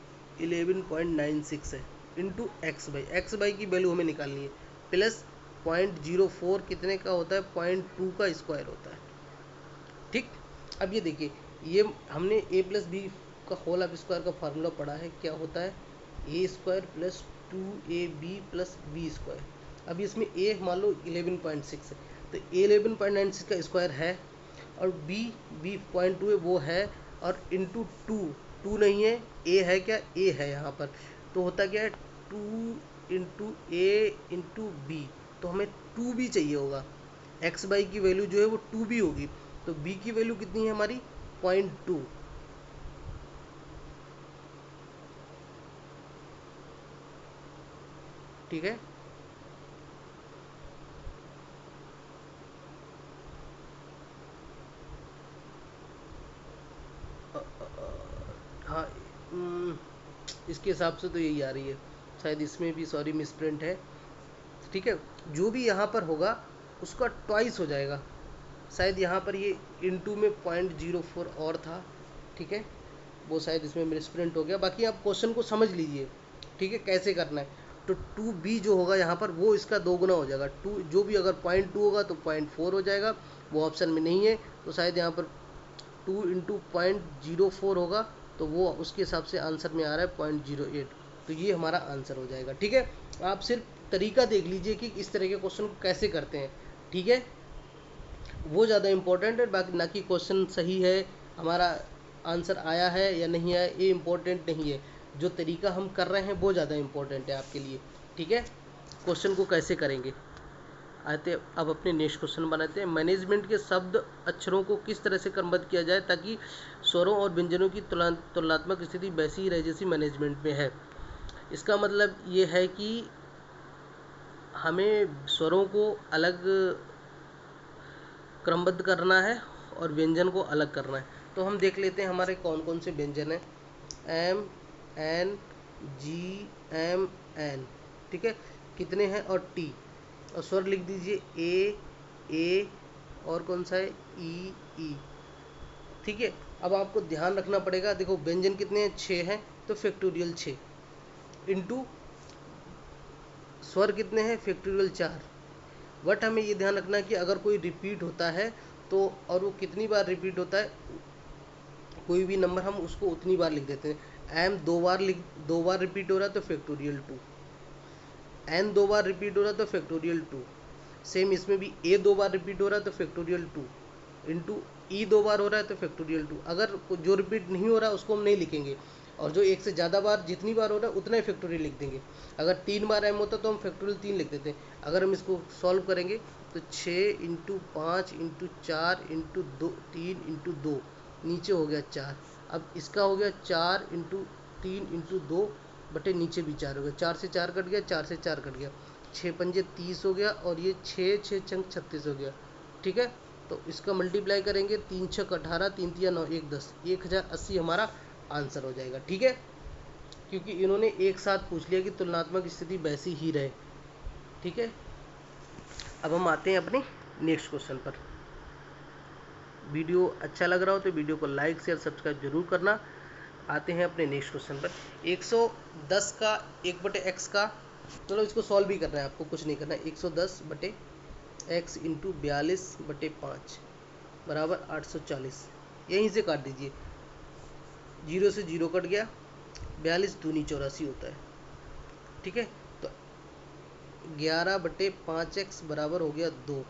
11.96 है इंटू एक्स बाई की वैल्यू हमें निकालनी है, प्लस 0.04 कितने का होता है, 0.2 का स्क्वायर होता है, ठीक। अब ये देखिए, ये हमने a प्लस बी का होल ऑफ स्क्वायर का फार्मूला पढ़ा है, क्या होता है, A square plus 2ab plus B square. अब इसमें a मान लो 11.6 है, तो a 11.96 का स्क्वायर है, और b 0.2 है वो है, और इंटू 2 नहीं है, a है क्या, a है यहाँ पर। तो होता क्या है, 2 इंटू ए इंटू बी, तो हमें 2 भी चाहिए होगा। एक्स बाई की वैल्यू जो है वो 2 भी होगी, तो b की वैल्यू कितनी है हमारी, 0.2, ठीक है। हाँ, इसके हिसाब से तो यही आ रही है, शायद इसमें भी सॉरी मिसप्रिंट है, ठीक है। जो भी यहाँ पर होगा उसका ट्वाइस हो जाएगा, शायद यहाँ पर ये इनटू में 0.04 और था, ठीक है, वो शायद इसमें मिसप्रिंट हो गया। बाकी आप क्वेश्चन को समझ लीजिए, ठीक है, कैसे करना है। तो 2b जो होगा यहाँ पर वो इसका 2 गुना हो जाएगा, 2 जो भी अगर 0.2 होगा तो 0.4 हो जाएगा, वो ऑप्शन में नहीं है, तो शायद यहाँ पर 2 इंटू 0.04 होगा, तो वो उसके हिसाब से आंसर में आ रहा है 0.08, तो ये हमारा आंसर हो जाएगा, ठीक है। आप सिर्फ तरीका देख लीजिए कि इस तरह के क्वेश्चन को कैसे करते हैं, ठीक है, वो ज़्यादा इम्पोर्टेंट है, बाकी ना कि क्वेश्चन सही है, हमारा आंसर आया है या नहीं आया, ये इम्पोर्टेंट नहीं है। जो तरीका हम कर रहे हैं वो ज़्यादा इम्पोर्टेंट है आपके लिए, ठीक है। क्वेश्चन को कैसे करेंगे, आते अब अपने नेक्स्ट क्वेश्चन बनाते हैं। मैनेजमेंट के शब्द अक्षरों को किस तरह से क्रमबद्ध किया जाए ताकि स्वरों और व्यंजनों की तुलनात्मक स्थिति वैसी ही रहे जैसी मैनेजमेंट में है। इसका मतलब ये है कि हमें स्वरों को अलग क्रमबद्ध करना है और व्यंजन को अलग करना है। तो हम देख लेते हैं हमारे कौन कौन से व्यंजन हैं, M N G M N, ठीक है, कितने हैं, और टी, और स्वर लिख दीजिए ए और कौन सा है, ई, ठीक है। अब आपको ध्यान रखना पड़ेगा, देखो व्यंजन कितने हैं, 6 हैं, तो फैक्टोरियल 6 इंटू स्वर कितने हैं, फैक्टोरियल 4। बट हमें ये ध्यान रखना है कि अगर कोई रिपीट होता है तो, और वो कितनी बार रिपीट होता है, कोई भी नंबर हम उसको उतनी बार लिख देते हैं। एम 2 बार रिपीट हो रहा है तो फैक्टोरियल 2, एन 2 बार रिपीट हो रहा है तो फैक्टोरियल 2, सेम इसमें भी ए 2 बार रिपीट हो रहा है तो फैक्टोरियल 2, इंटू ई 2 बार हो रहा है तो फैक्टोरियल 2। अगर जो रिपीट नहीं हो रहा है उसको हम नहीं लिखेंगे, और जो एक से ज़्यादा बार जितनी बार हो रहा है उतना ही फैक्टोरियल लिख देंगे। अगर 3 बार एम होता तो हम फैक्टोरियल 3 लिख देते हैं। अगर हम इसको सॉल्व करेंगे तो 6 इंटू 5 इंटू 4 इंटू 2 3 इंटू 2 नीचे हो गया 4। अब इसका हो गया 4 इंटू 3 इंटू 2 बटे नीचे भी 4 हो गया, 4 से 4 कट गया, 4 से 4 कट गया, 6 पंजे 30 हो गया, और ये 6 चंक 36 हो गया, ठीक है। तो इसका मल्टीप्लाई करेंगे, 3 6 18, 3 3 9 1 10, 1080 हमारा आंसर हो जाएगा, ठीक है। क्योंकि इन्होंने एक साथ पूछ लिया कि तुलनात्मक स्थिति वैसी ही रहे। ठीक है, अब हम आते हैं अपने नेक्स्ट क्वेश्चन पर। वीडियो अच्छा लग रहा हो तो वीडियो को लाइक शेयर सब्सक्राइब जरूर करना। आते हैं अपने नेक्स्ट क्वेश्चन पर। 110 का 1/x का, चलो इसको सॉल्व भी करना है, आपको कुछ नहीं करना है। 110/x इंटू 42/5 बराबर 840। यहीं से काट दीजिए, 0 से 0 कट गया, 42 दूनी 84 होता है। ठीक है, तो 11/5x बराबर हो गया 2।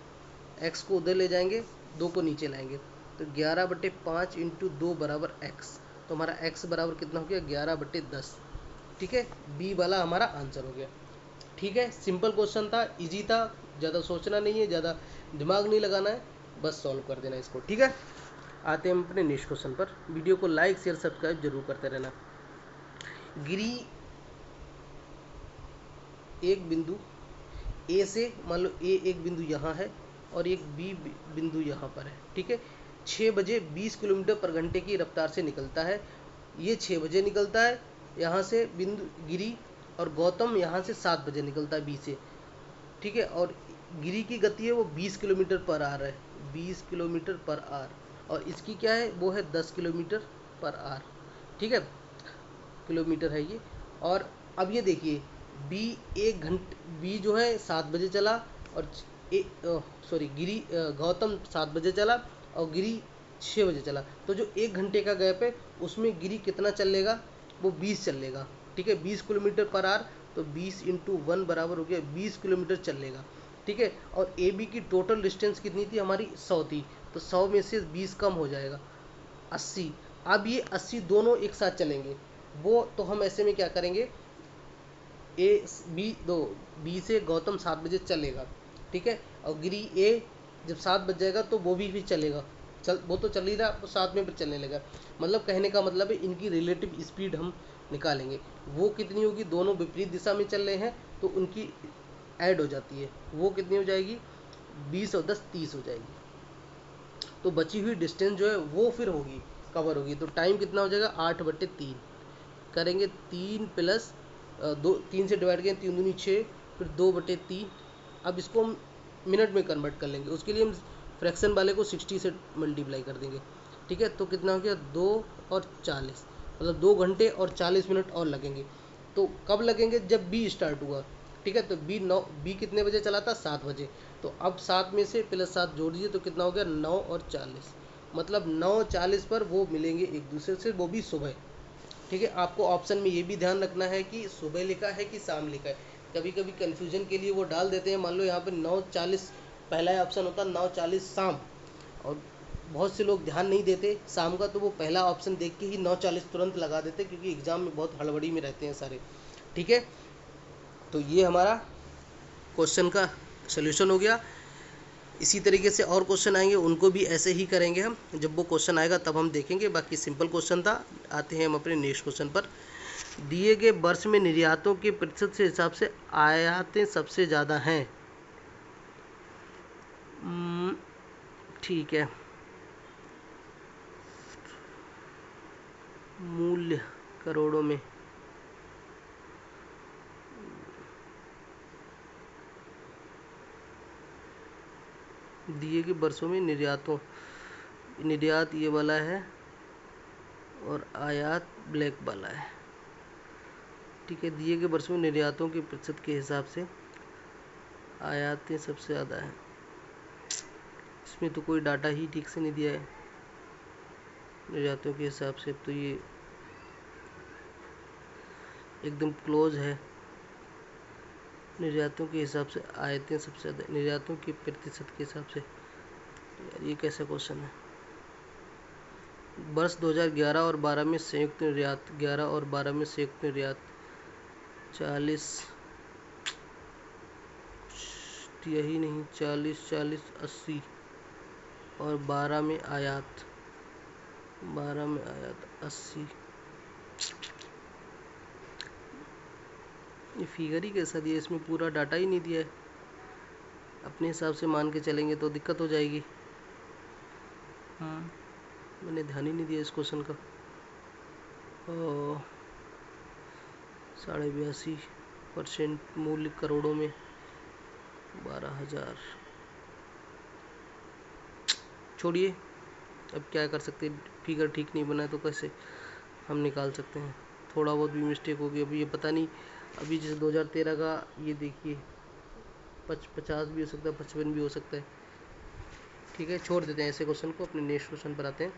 x को उधर ले जाएंगे, 2 को नीचे लाएंगे, तो 11/5 इंटू 2 बराबर x। तो हमारा x बराबर कितना हो गया, 11/10। ठीक है, बी वाला हमारा आंसर हो गया। ठीक है, सिंपल क्वेश्चन था, इजी था, ज़्यादा सोचना नहीं है, ज़्यादा दिमाग नहीं लगाना है, बस सॉल्व कर देना इसको। ठीक है, आते हैं हम अपने नेक्स्ट क्वेश्चन पर। वीडियो को लाइक शेयर सब्सक्राइब जरूर करते रहना। गिरी एक बिंदु ए से, मान लो ए एक बिंदु यहाँ है और एक बी बिंदु यहाँ पर है। ठीक है, 6 बजे 20 किलोमीटर पर घंटे की रफ्तार से निकलता है। ये 6 बजे निकलता है यहाँ से बिंदु गिरी, और गौतम यहाँ से 7 बजे निकलता है बी से। ठीक है, और गिरी की गति है वो 20 किलोमीटर पर आर है, 20 किलोमीटर पर आर, और इसकी क्या है, वो है 10 किलोमीटर पर आर। ठीक है, किलोमीटर है ये। और अब ये देखिए, बी एक घंटे, बी जो है 7 बजे चला, और सॉरी गिरी गौतम 7 बजे चला और गिरी 6 बजे चला। तो जो 1 घंटे का गैप है उसमें गिरी कितना चल लेगा, वो 20 चल लेगा। ठीक है, 20 किलोमीटर पर आर, तो 20 इंटू 1 बराबर हो गया 20 किलोमीटर चल लेगा। ठीक है, और ए बी की टोटल डिस्टेंस कितनी थी हमारी, 100 थी, तो 100 में से 20 कम हो जाएगा, 80। अब ये 80 दोनों एक साथ चलेंगे, वो तो हम ऐसे में क्या करेंगे, ए बी दो, बी से गौतम 7 बजे चलेगा। ठीक है, और गिरी ए जब 7 बज जाएगा तो वो भी चलेगा, वो तो चल ही रहा, वो साथ में भी चलने लगा। मतलब कहने का मतलब है इनकी रिलेटिव स्पीड हम निकालेंगे, वो कितनी होगी, दोनों विपरीत दिशा में चल रहे हैं तो उनकी ऐड हो जाती है, वो कितनी हो जाएगी, 20 और 10 30 हो जाएगी। तो बची हुई डिस्टेंस जो है वो फिर होगी, कवर होगी। तो टाइम कितना हो जाएगा, 8/3 करेंगे, 3 प्लस 2, 3 से डिवाइड करें, 3 दूनी 6, फिर 2/3। अब इसको हम मिनट में कन्वर्ट कर लेंगे, उसके लिए हम फ्रैक्शन वाले को 60 से मल्टीप्लाई कर देंगे। ठीक है, तो कितना हो गया, 2 और 40, मतलब 2 घंटे और 40 मिनट और लगेंगे। तो कब लगेंगे, जब बी स्टार्ट हुआ। ठीक है, तो बी कितने बजे चला था, 7 बजे। तो अब 7 में से प्लस 7 जोड़ दीजिए, तो कितना हो गया, 9 और 40, मतलब 9:40 पर वो मिलेंगे एक दूसरे से, वो भी सुबह। ठीक है, आपको ऑप्शन में ये भी ध्यान रखना है कि सुबह लिखा है कि शाम लिखा है। कभी कभी कन्फ्यूजन के लिए वो डाल देते हैं, मान लो यहाँ पे 9:40 पहला ऑप्शन होता है, 9:40 शाम, और बहुत से लोग ध्यान नहीं देते शाम का, तो वो पहला ऑप्शन देख के ही 9:40 तुरंत लगा देते, क्योंकि एग्जाम में बहुत हड़बड़ी में रहते हैं सारे। ठीक है, तो ये हमारा क्वेश्चन का सोल्यूशन हो गया। इसी तरीके से और क्वेश्चन आएंगे, उनको भी ऐसे ही करेंगे हम, जब वो क्वेश्चन आएगा तब हम देखेंगे। बाकी सिंपल क्वेश्चन था। आते हैं हम अपने नेक्स्ट क्वेश्चन पर। दिए गए वर्ष में निर्यातों के प्रतिशत से हिसाब से आयातें सबसे ज़्यादा हैं। ठीक है, मूल्य करोड़ों में, दिए गए वर्षों में निर्यात ये वाला है और आयात ब्लैक वाला है। ठीक है, दिए गए वर्षों में निर्यातों के प्रतिशत के हिसाब से आयातें सबसे ज़्यादा हैं। इसमें तो कोई डाटा ही ठीक से नहीं दिया है निर्यातों के हिसाब से, तो ये एकदम क्लोज है। निर्यातों के हिसाब से आयातें सबसे ज़्यादा, निर्यातों के प्रतिशत के हिसाब से, यार ये कैसा क्वेश्चन है। वर्ष 2011 और 12 में संयुक्त निर्यात, 11 और 12 में संयुक्त निर्यात 40, यही नहीं, 40 40 80, और 12 में आयात 80। ये फिगर ही कैसा दिया, इसमें पूरा डाटा ही नहीं दिया है। अपने हिसाब से मान के चलेंगे तो दिक्कत हो जाएगी। मैंने ध्यान ही नहीं दिया इस क्वेश्चन का। 82.82% मूल्य करोड़ों में 12,000। छोड़िए, अब क्या कर सकते हैं, फिगर ठीक नहीं बना है तो कैसे हम निकाल सकते हैं। थोड़ा बहुत भी मिस्टेक होगी। अभी ये पता नहीं, अभी जैसे 2013 का ये देखिए 50 भी हो सकता है, 55 भी हो सकता है। ठीक है, छोड़ देते हैं ऐसे क्वेश्चन को, अपने नेक्स्ट क्वेश्चन पर आते हैं।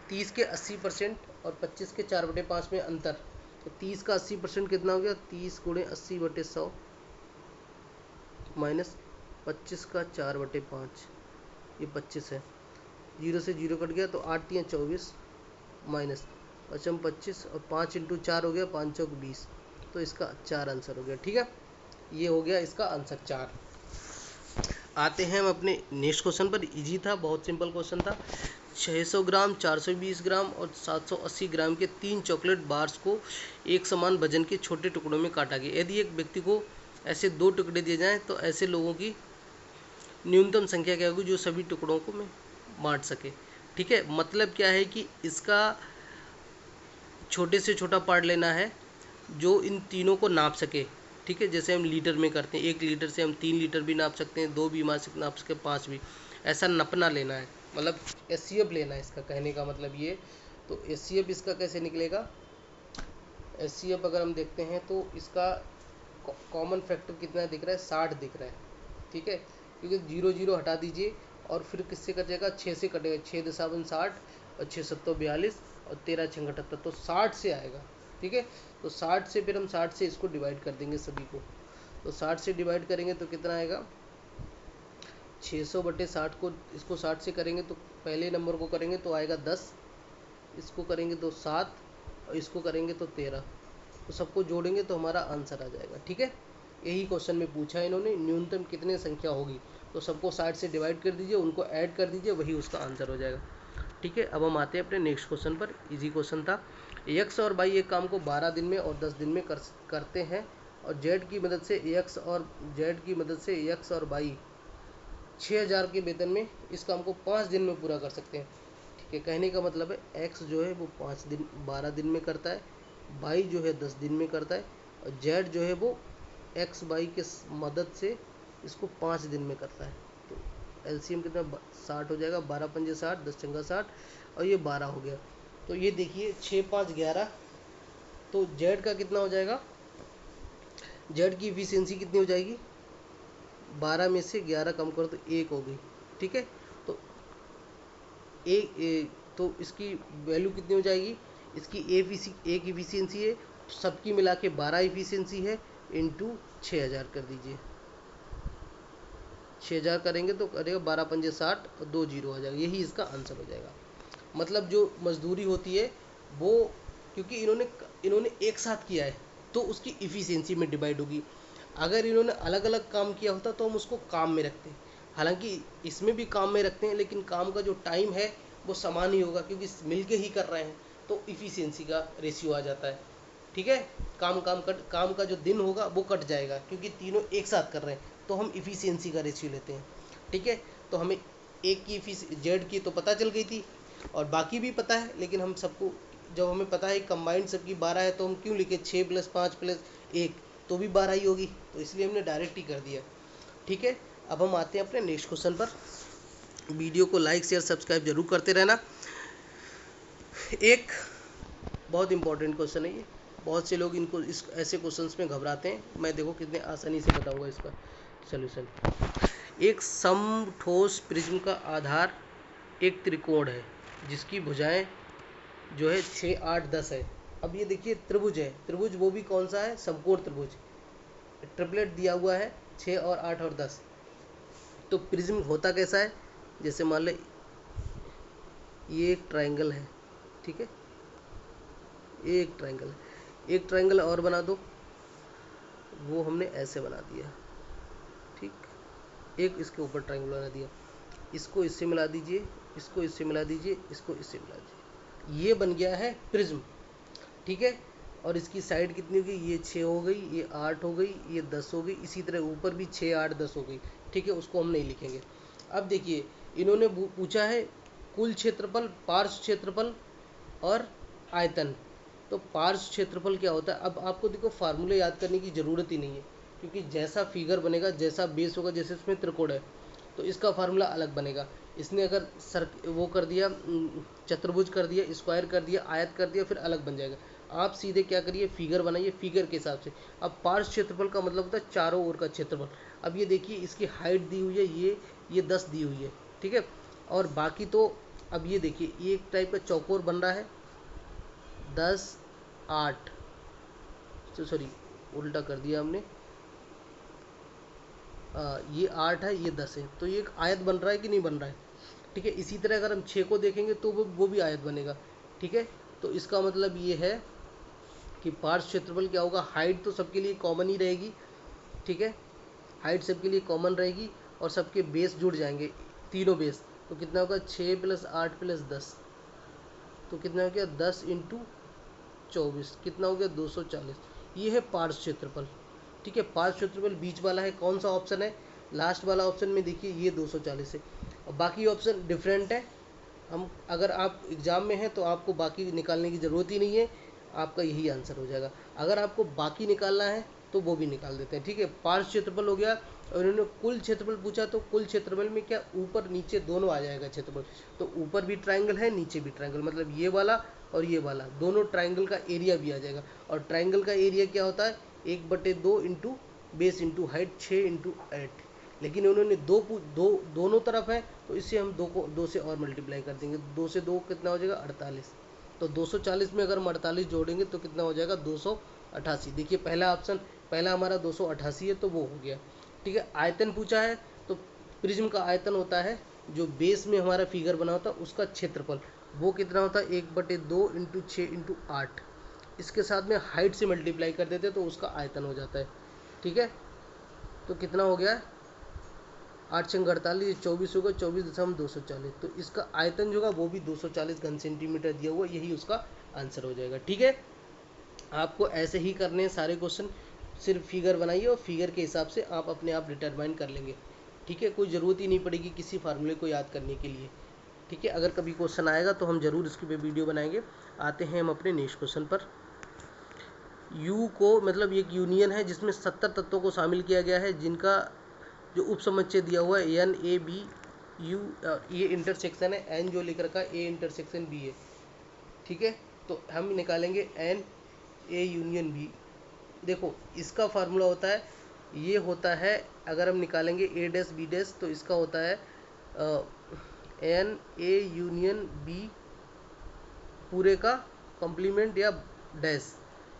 30 के 80% और 25 के 4/5 में अंतर। तो 30 का 80% कितना हो गया, 30 गुणे 80/100 माइनस 25 का 4/5, ये 25 है। 0 से 0 कट गया तो 8 3 24 माइनस 25 और 5 इंटू 4 हो गया 5 चौक 20। तो इसका 4 आंसर हो गया। ठीक है, ये हो गया इसका आंसर 4। आते हैं हम अपने नेक्स्ट क्वेश्चन पर। इजी था, बहुत सिंपल क्वेश्चन था। 600 ग्राम, 420 ग्राम और 780 ग्राम के 3 चॉकलेट बार्स को एक समान वजन के छोटे टुकड़ों में काटा गया। यदि एक व्यक्ति को ऐसे 2 टुकड़े दिए जाएं तो ऐसे लोगों की न्यूनतम संख्या क्या होगी जो सभी टुकड़ों को में बांट सके। ठीक है, मतलब क्या है कि इसका छोटे से छोटा पार्ट लेना है जो इन तीनों को नाप सके। ठीक है, जैसे हम लीटर में करते हैं, 1 लीटर से हम 3 लीटर भी नाप सकते हैं, 2 भी नाप सकते हैं, 5 भी। ऐसा नपना लेना है, मतलब एचसीएफ लेना है, इसका कहने का मतलब ये। तो एचसीएफ इसका कैसे निकलेगा, एचसीएफ अगर हम देखते हैं तो इसका कॉमन फैक्टर कितना दिख रहा है, 60 दिख रहा है। ठीक है, क्योंकि 0 0 हटा दीजिए और फिर किससे कटेगा, 6 से कटेगा। 6 दशावन 60 और 6 सत्तो 42 और 13 6 78, तो 60 से आएगा। ठीक है, तो 60 से फिर हम 60 से इसको डिवाइड कर देंगे सभी को। तो 60 से डिवाइड करेंगे तो कितना आएगा, 600/60 को, इसको 60 से करेंगे तो पहले नंबर को करेंगे तो आएगा 10, इसको करेंगे तो 7 और इसको करेंगे तो 13। तो सबको जोड़ेंगे तो हमारा आंसर आ जाएगा। ठीक है, यही क्वेश्चन में पूछा है इन्होंने, न्यूनतम कितने संख्या होगी। तो सबको 60 से डिवाइड कर दीजिए, उनको ऐड कर दीजिए, वही उसका आंसर हो जाएगा। ठीक है, अब हम आते हैं अपने नेक्स्ट क्वेश्चन पर। इजी क्वेश्चन था। एक्स और वाई एक काम को 12 दिन में और 10 दिन में करते हैं और जेड की मदद से एक्स और वाई 6000 के वेतन में इस काम को 5 दिन में पूरा कर सकते हैं। ठीक है, कहने का मतलब है एक्स जो है वो 12 दिन में करता है, वाई जो है 10 दिन में करता है और जेड जो है वो एक्स वाई के मदद से इसको 5 दिन में करता है। तो एलसीएम कितना 60 हो जाएगा, 12 पंजे 60, 10 चंगा 60 और ये 12 हो गया। तो ये देखिए 6 5 11, तो जेड का कितना हो जाएगा, जेड की इफिशियंसी कितनी हो जाएगी, 12 में से 11 कम करो तो 1 हो गई। ठीक है, तो तो इसकी वैल्यू कितनी हो जाएगी, इसकी एक इफिशियंसी है, सबकी मिला के 12 इफिशियंसी है, इंटू 6000 कर दीजिए। 6000 करेंगे तो करेगा 12 पंजे 60 और 2 जीरो आ जाएगा, यही इसका आंसर हो जाएगा। मतलब जो मजदूरी होती है वो, क्योंकि इन्होंने एक साथ किया है तो उसकी इफिशियंसी में डिवाइड होगी। अगर इन्होंने अलग अलग काम किया होता तो हम उसको काम में रखते हैं, हालांकि इसमें भी काम में रखते हैं लेकिन काम का जो टाइम है वो समान ही होगा क्योंकि मिलके ही कर रहे हैं, तो इफिशियंसी का रेशियो आ जाता है। ठीक है, काम का जो दिन होगा वो कट जाएगा क्योंकि तीनों एक साथ कर रहे हैं, तो हम इफिशियंसी का रेशियो लेते हैं। ठीक है, तो हमें एक की जेड की तो पता चल गई थी और बाकी भी पता है, लेकिन हम सबको जब हमें पता है कंबाइंड सबकी 12 है तो हम क्यों लिखे 6 + 5 + 1, तो भी 12 ही होगी, तो इसलिए हमने डायरेक्ट ही कर दिया। ठीक है, अब हम आते हैं अपने नेक्स्ट क्वेश्चन पर। वीडियो को लाइक शेयर सब्सक्राइब जरूर करते रहना। एक बहुत इंपॉर्टेंट क्वेश्चन है ये, बहुत से लोग इनको इस ऐसे क्वेश्चंस में घबराते हैं। मैं देखो कितने आसानी से बताऊंगा इसका सलूशन। एक समठोस प्रिज्म का आधार एक त्रिकोण है जिसकी भुजाएं जो है 6 8 10 है। अब ये देखिए त्रिभुज है, त्रिभुज वो भी कौन सा है, समकोण त्रिभुज, ट्रिपलेट दिया हुआ है 6 और 8 और 10। तो प्रिज्म होता कैसा है, जैसे मान ले ये एक ट्रायंगल है। ठीक है, ये एक ट्रायंगल है, एक ट्रायंगल और बना दो, वो हमने ऐसे बना दिया। ठीक, एक इसके ऊपर ट्रायंगल बना दिया, इसको इससे मिला दीजिए, इसको इससे मिला दीजिए, इसको इससे मिला दीजिए, ये बन गया है प्रिज्म। ठीक है, और इसकी साइड कितनी हो गई, ये 6 हो गई, ये 8 हो गई, ये 10 हो गई, इसी तरह ऊपर भी 6 8 10 हो गई। ठीक है, उसको हम नहीं लिखेंगे। अब देखिए इन्होंने पूछा है कुल क्षेत्रफल, पार्श्व क्षेत्रफल और आयतन। तो पार्श्व क्षेत्रफल क्या होता है, अब आपको देखो फार्मूले याद करने की ज़रूरत ही नहीं है, क्योंकि जैसा फिगर बनेगा, जैसा बेस होगा, जैसे इसमें त्रिकोण है तो इसका फार्मूला अलग बनेगा। इसने अगर सर वो कर दिया, चतुर्भुज कर दिया, स्क्वायर कर दिया, आयत कर दिया, फिर अलग बन जाएगा। आप सीधे क्या करिए, फिगर बनाइए, फिगर के हिसाब से। अब पार्श्व क्षेत्रफल का मतलब होता है चारों ओर का क्षेत्रफल। अब ये देखिए इसकी हाइट दी हुई है, ये 10 दी हुई है, ठीक है। और बाकी तो अब ये देखिए ये एक टाइप का चौकोर बन रहा है, 10 8, तो सॉरी उल्टा कर दिया हमने, ये 8 है, ये 10 है, तो ये एक आयत बन रहा है कि नहीं बन रहा है, ठीक है। इसी तरह अगर हम 6 को देखेंगे तो वो भी आयत बनेगा, ठीक है। तो इसका मतलब ये है कि पार्श्व क्षेत्रफल क्या होगा, हाइट तो सबके लिए कॉमन ही रहेगी, ठीक है, हाइट सबके लिए कॉमन रहेगी और सबके बेस जुड़ जाएंगे, तीनों बेस। तो कितना होगा, 6 + 8 + 10, तो कितना हो गया, 10 × 24, कितना हो गया, 240। ये है पार्श्व क्षेत्रफल, ठीक है। पार्श्व क्षेत्रफल बीच वाला है, कौन सा ऑप्शन है, लास्ट वाला ऑप्शन में देखिए ये 240 है, और बाकी ऑप्शन डिफरेंट है। हम अगर आप एग्ज़ाम में हैं तो आपको बाकी निकालने की ज़रूरत ही नहीं है, आपका यही आंसर हो जाएगा। अगर आपको बाकी निकालना है तो वो भी निकाल देते हैं, ठीक है। पार्श्व क्षेत्रफल हो गया, और इन्होंने कुल क्षेत्रफल पूछा, तो कुल क्षेत्रफल में क्या ऊपर नीचे दोनों आ जाएगा क्षेत्रफल। तो ऊपर भी ट्रायंगल है, नीचे भी ट्रायंगल, मतलब ये वाला और ये वाला दोनों ट्रायंगल का एरिया भी आ जाएगा। और ट्रायंगल का एरिया क्या होता है, 1/2 इंटू बेस इंटू हाइट, 6 × 8। लेकिन उन्होंने दोनों तरफ है, तो इससे हम 2 से और मल्टीप्लाई कर देंगे, 2 से 2 कितना हो जाएगा, 48। तो 240 में अगर हम 48 जोड़ेंगे तो कितना हो जाएगा, 288। देखिए पहला ऑप्शन, पहला हमारा 288 है, तो वो हो गया, ठीक है। आयतन पूछा है, तो प्रिज्म का आयतन होता है जो बेस में हमारा फिगर बना होता है उसका क्षेत्रफल, वो कितना होता है, 1/2 इंटू 6 इंटू 8। इसके साथ में हाइट से मल्टीप्लाई कर देते तो उसका आयतन हो जाता है, ठीक है। तो कितना हो गया, 8 × 48, 24 होगा, 24.240। तो इसका आयतन जो होगा वो भी 240 घन सेंटीमीटर दिया हुआ, यही उसका आंसर हो जाएगा, ठीक है। आपको ऐसे ही करने हैं सारे क्वेश्चन, सिर्फ फिगर बनाइए और फिगर के हिसाब से आप अपने आप डिटरमाइन कर लेंगे, ठीक है। कोई ज़रूरत ही नहीं पड़ेगी किसी फार्मूले को याद करने के लिए, ठीक है। अगर कभी क्वेश्चन आएगा तो हम ज़रूर इसकी वीडियो बनाएंगे। आते हैं हम अपने नेक्स्ट क्वेश्चन पर। यू को मतलब एक यूनियन है जिसमें 70 तत्वों को शामिल किया गया है, जिनका जो उपसमुच्चय दिया हुआ है एन ए बी यू, ये इंटरसेक्शन है, एन जो लेकर का ए इंटरसेक्शन बी है, ठीक है। तो हम निकालेंगे एन ए यूनियन बी। देखो इसका फार्मूला होता है, ये होता है, अगर हम निकालेंगे ए डैश बी डैश, तो इसका होता है एन ए यूनियन बी पूरे का कॉम्प्लीमेंट या डैश,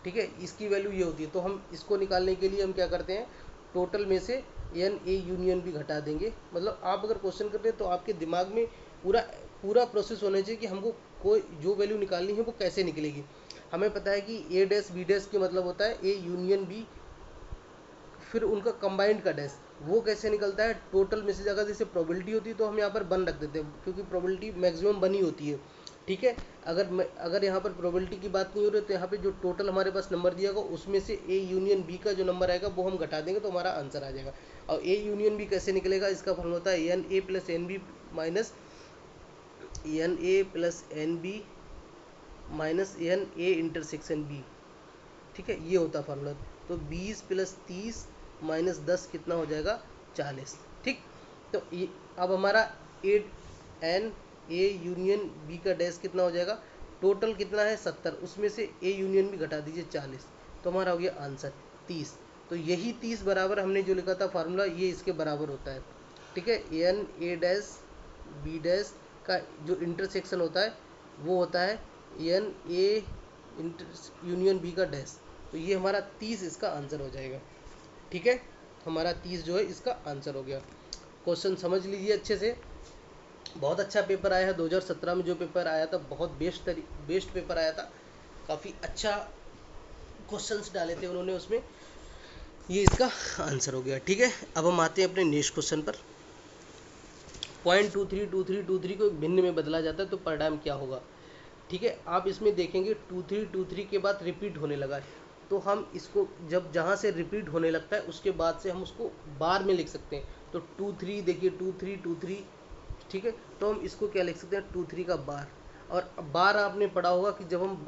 ठीक है। इसकी वैल्यू ये होती है, तो हम इसको निकालने के लिए हम क्या करते हैं, टोटल में से एन ए यूनियन भी घटा देंगे। मतलब आप अगर क्वेश्चन करते हैं तो आपके दिमाग में पूरा पूरा प्रोसेस होना चाहिए कि हमको कोई जो वैल्यू निकालनी है वो कैसे निकलेगी। हमें पता है कि ए डैश बी डैश के मतलब होता है ए यूनियन बी, फिर उनका कंबाइंड का डैश, वो कैसे निकलता है, टोटल में से अगर जैसे प्रोबेबिलिटी होती है तो हम यहाँ पर 1 रख देते हैं, क्योंकि प्रोबेबिलिटी मैक्सिमम बनी होती है, ठीक है। अगर यहाँ पर प्रोबेबिलिटी की बात नहीं हो रही तो यहाँ पे जो टोटल हमारे पास नंबर दिया होगा उसमें से ए यूनियन बी का जो नंबर आएगा वो हम घटा देंगे तो हमारा आंसर आ जाएगा। और ए यूनियन बी कैसे निकलेगा, इसका फॉर्मूला होता है N A plus N B minus N A plus N B minus N A intersection B, ठीक है, ये होता फार्मूला। तो 20 + 30 - 10 कितना हो जाएगा, 40, ठीक। तो ये अब हमारा एन ए यूनियन बी का डैश कितना हो जाएगा, टोटल कितना है 70, उसमें से ए यूनियन भी घटा दीजिए 40, तो हमारा हो गया आंसर 30। तो यही 30 बराबर हमने जो लिखा था फार्मूला, ये इसके बराबर होता है, ठीक है। N A dash B dash का जो इंटरसेक्शन होता है वो होता है एन ए यूनियन बी का डैश। तो ये हमारा 30 इसका आंसर हो जाएगा, ठीक है। हमारा 30 जो है इसका आंसर हो गया। क्वेश्चन समझ लीजिए अच्छे से, बहुत अच्छा पेपर आया है 2017 में, जो पेपर आया था बहुत बेस्ट पेपर आया था, काफ़ी अच्छा क्वेश्चंस डाले थे उन्होंने उसमें, ये इसका आंसर हो गया, ठीक है। अब हम आते हैं अपने नेक्स्ट क्वेश्चन पर। पॉइंट 232323 को भिन्न में बदला जाता है तो परिणाम क्या होगा, ठीक है। आप इसमें देखेंगे 2323 के बाद रिपीट होने लगा है, तो हम इसको जब जहाँ से रिपीट होने लगता है उसके बाद से हम उसको बार में लिख सकते हैं। तो 23 देखिए 2323, ठीक है, तो हम इसको क्या लिख सकते हैं, 23 का बार। और बार आपने पढ़ा होगा कि जब हम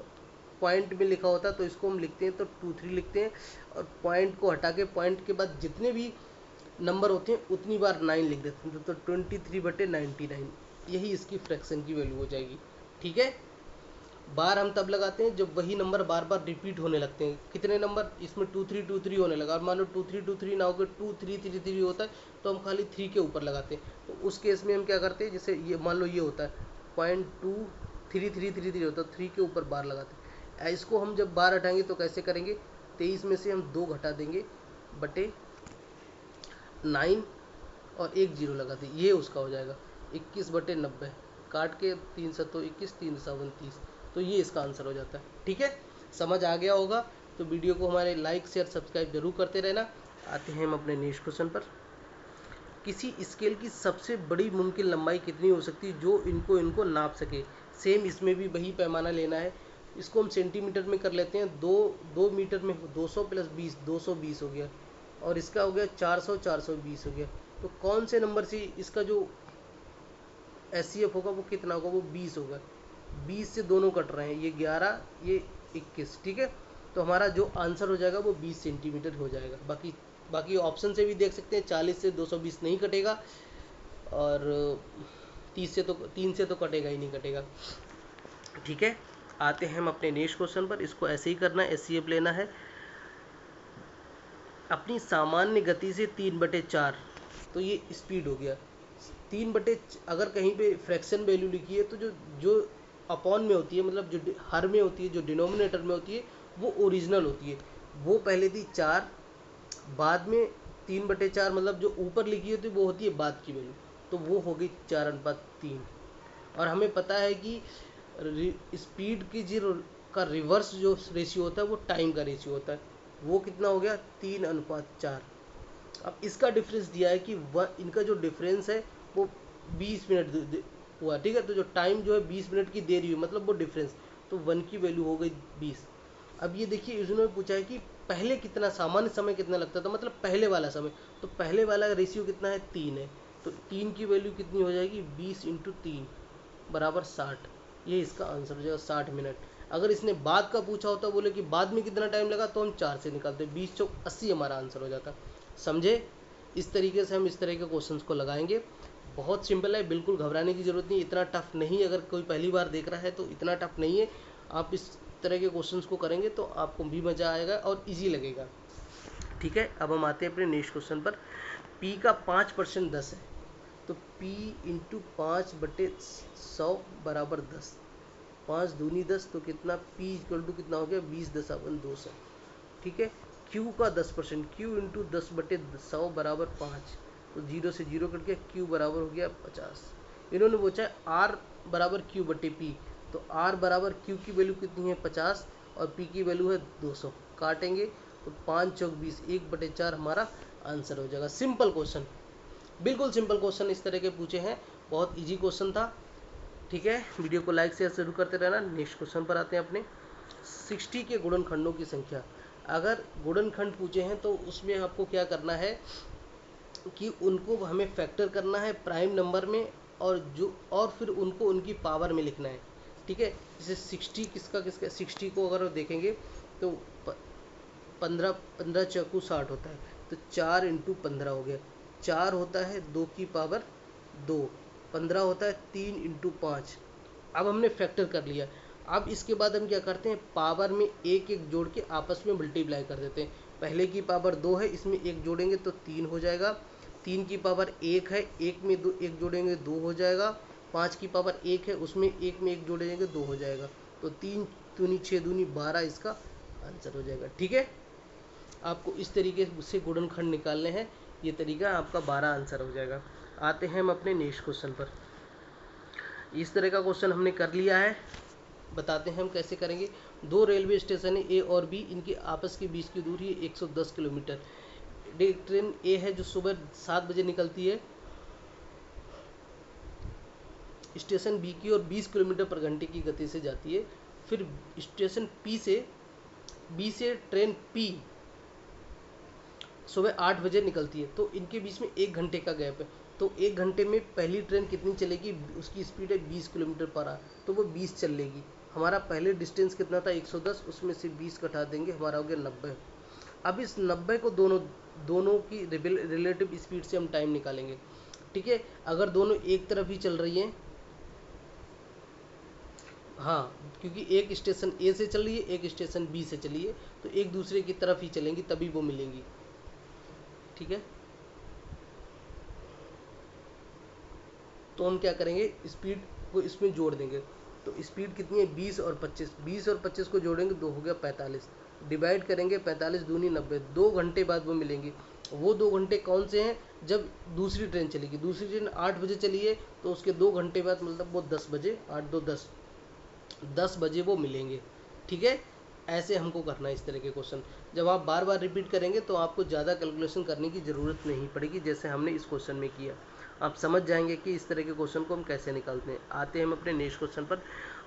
पॉइंट में लिखा होता है तो इसको हम लिखते हैं तो 2 3 लिखते हैं, और पॉइंट को हटा के पॉइंट के बाद जितने भी नंबर होते हैं उतनी बार 9 लिख देते हैं, तो 23/99 यही इसकी फ्रैक्शन की वैल्यू हो जाएगी। ठीक है, बार हम तब लगाते हैं जब वही नंबर बार बार रिपीट होने लगते हैं। कितने नंबर इसमें 2 3 होने लगा, और मान लो 2 3 ना होकर 2 3 होता है तो हम खाली 3 के ऊपर लगाते हैं। तो उस केस में हम क्या करते हैं, जैसे ये मान लो ये होता है 0.2333 होता है, 3 के ऊपर बार लगाते हैं। इसको हम जब बार हटाएंगे तो कैसे करेंगे, 23 में से हम 2 घटा देंगे बटे 9 और 1 0 लगा दें, ये उसका हो जाएगा 21/90, काट के 3 7 21 3 7 30, तो ये इसका आंसर हो जाता है। ठीक है, समझ आ गया होगा तो वीडियो को हमारे लाइक शेयर सब्सक्राइब जरूर करते रहना। आते हैं हम अपने नेक्स्ट क्वेश्चन पर। किसी स्केल की सबसे बड़ी मुमकिन लंबाई कितनी हो सकती है जो इनको नाप सके। सेम इसमें भी वही पैमाना लेना है, इसको हम सेंटीमीटर में कर लेते हैं। 2 मीटर में 200 + 20 220 हो गया, और इसका हो गया 400 420 हो गया। तो कौन से नंबर से इसका जो SCF होगा वो कितना होगा, वो 20 होगा। 20 से दोनों कट रहे हैं, ये 11 ये 21। ठीक है, तो हमारा जो आंसर हो जाएगा वो 20 सेंटीमीटर हो जाएगा। बाकी ऑप्शन से भी देख सकते हैं, 40 से 220 नहीं कटेगा, और 3 से तो कटेगा ही नहीं कटेगा। ठीक है, आते हैं हम अपने नेक्स्ट क्वेश्चन पर। इसको ऐसे ही करना है, SCF लेना है। अपनी सामान्य गति से 3/4, तो ये स्पीड हो गया। अगर कहीं पे फ्रैक्शन वैल्यू लिखी है तो जो अपॉन में होती है, मतलब जो हर में होती है, जो डिनोमिनेटर में होती है वो ओरिजिनल होती है। वो पहले थी 4, बाद में 3/4, मतलब जो ऊपर लिखी होती है वो होती है बाद की वैल्यू, तो वो हो गई 4:3। और हमें पता है कि स्पीड की जो का रिवर्स जो रेशियो होता है वो टाइम का रेशियो होता है, वो कितना हो गया 3:4। अब इसका डिफरेंस दिया है कि इनका जो डिफरेंस है वो 20 मिनट हुआ। ठीक है, तो जो टाइम जो है 20 मिनट की देरी हुई, मतलब वो डिफरेंस, तो 1 की वैल्यू हो गई 20। अब ये देखिए, इन्होंने पूछा है कि पहले कितना सामान्य समय कितना लगता था, मतलब पहले वाला समय, तो पहले वाला रेशियो कितना है 3 है, तो 3 की वैल्यू कितनी हो जाएगी 20 × 3 = 60। ये इसका आंसर हो जाएगा 60 मिनट। अगर इसने बाद का पूछा होता, बोले कि बाद में कितना टाइम लगा, तो हम 4 से निकालते, 20 × 80 हमारा आंसर हो जाता। समझे, इस तरीके से हम इस तरह के क्वेश्चंस को लगाएंगे। बहुत सिंपल है, बिल्कुल घबराने की ज़रूरत नहीं, इतना टफ नहीं। अगर कोई पहली बार देख रहा है तो इतना टफ नहीं है। आप इस तरह के क्वेश्चंस को करेंगे तो आपको भी मज़ा आएगा और इजी लगेगा। ठीक है, अब हम आते हैं अपने नेक्स्ट क्वेश्चन पर। P का 5% 10 है, तो P × 5/100 = 10। 5 दूनी 10, तो कितना P = कितना हो गया 20.200। ठीक है, Q का 10%, Q × 10/100 = 5, तो 0 से 0 कट गया, Q बराबर हो गया 50। इन्होंने पूछा है R = Q/P, तो R = Q की वैल्यू कितनी है 50 और P की वैल्यू है 200। काटेंगे तो 5 × 20 1/4 हमारा आंसर हो जाएगा। सिंपल क्वेश्चन, बिल्कुल सिंपल क्वेश्चन इस तरह के पूछे हैं, बहुत इजी क्वेश्चन था। ठीक है, वीडियो को लाइक शेयर जरूर करते रहना। नेक्स्ट क्वेश्चन पर आते हैं अपने। 60 के गुणनखंडों की संख्या। अगर गुणनखंड पूछे हैं तो उसमें आपको क्या करना है कि उनको हमें फैक्टर करना है प्राइम नंबर में, और फिर उनको उनकी पावर में लिखना है। ठीक है, जैसे 60 किसका 60 को अगर देखेंगे तो 15 चौकू 60 होता है, तो 4 × 15 हो गया। 4 होता है 2 की पावर 2, 15 होता है 3 × 5। अब हमने फैक्टर कर लिया। अब इसके बाद हम क्या करते हैं, पावर में एक एक जोड़ के आपस में मल्टीप्लाई कर देते हैं। पहले की पावर 2 है, इसमें एक जोड़ेंगे तो 3 हो जाएगा। 3 की पावर 1 है, एक में एक जोड़ेंगे 2 हो जाएगा। 5 की पावर 1 है, उसमें एक में एक जोड़ेंगे 2 हो जाएगा। तो 3 दूनी 6 दूनी 12 इसका आंसर हो जाएगा। ठीक है, आपको इस तरीके से गुणनखंड निकालने हैं, ये तरीका आपका 12 आंसर हो जाएगा। आते हैं हम अपने नेक्स्ट क्वेश्चन पर। इस तरह का क्वेश्चन हमने कर लिया है, बताते हैं हम कैसे करेंगे। 2 रेलवे स्टेशन है A और B, इनके आपस के बीच की दूरी है 110 किलोमीटर। एक ट्रेन A है जो सुबह 7 बजे निकलती है स्टेशन B की और 20 किलोमीटर/घंटे की गति से जाती है। फिर स्टेशन B से ट्रेन P सुबह 8 बजे निकलती है, तो इनके बीच में 1 घंटे का गैप है। तो 1 घंटे में पहली ट्रेन कितनी चलेगी, उसकी स्पीड है 20 किलोमीटर पर आवर, तो वो 20 चल लेगी। हमारा पहले डिस्टेंस कितना था 110, उसमें से 20 घटा देंगे, हमारा हो गया 90। अब इस 90 को दोनों दोनों की रिलेटिव स्पीड से हम टाइम निकालेंगे। ठीक है, अगर दोनों एक तरफ ही चल रही हैं, हाँ, क्योंकि एक स्टेशन ए से चल रही है, एक स्टेशन बी से चली है, तो एक दूसरे की तरफ ही चलेंगी तभी वो मिलेंगी। ठीक है, तो हम क्या करेंगे, स्पीड को इसमें जोड़ देंगे। तो स्पीड कितनी है 20 और 25, 20 और 25 को जोड़ेंगे तो हो गया 45, डिवाइड करेंगे 45 दूनी 90, 2 घंटे बाद वो मिलेंगी। वो 2 घंटे कौन से हैं, जब दूसरी ट्रेन चलेगी, दूसरी ट्रेन 8 बजे चली है, तो उसके 2 घंटे बाद मतलब वो 10 बजे, 8 2 10 बजे वो मिलेंगे। ठीक है, ऐसे हमको करना है इस तरह के क्वेश्चन। जब आप बार बार रिपीट करेंगे तो आपको ज़्यादा कैलकुलेशन करने की ज़रूरत नहीं पड़ेगी, जैसे हमने इस क्वेश्चन में किया। आप समझ जाएंगे कि इस तरह के क्वेश्चन को हम कैसे निकालते हैं। आते हैं हम अपने नेक्स्ट क्वेश्चन पर।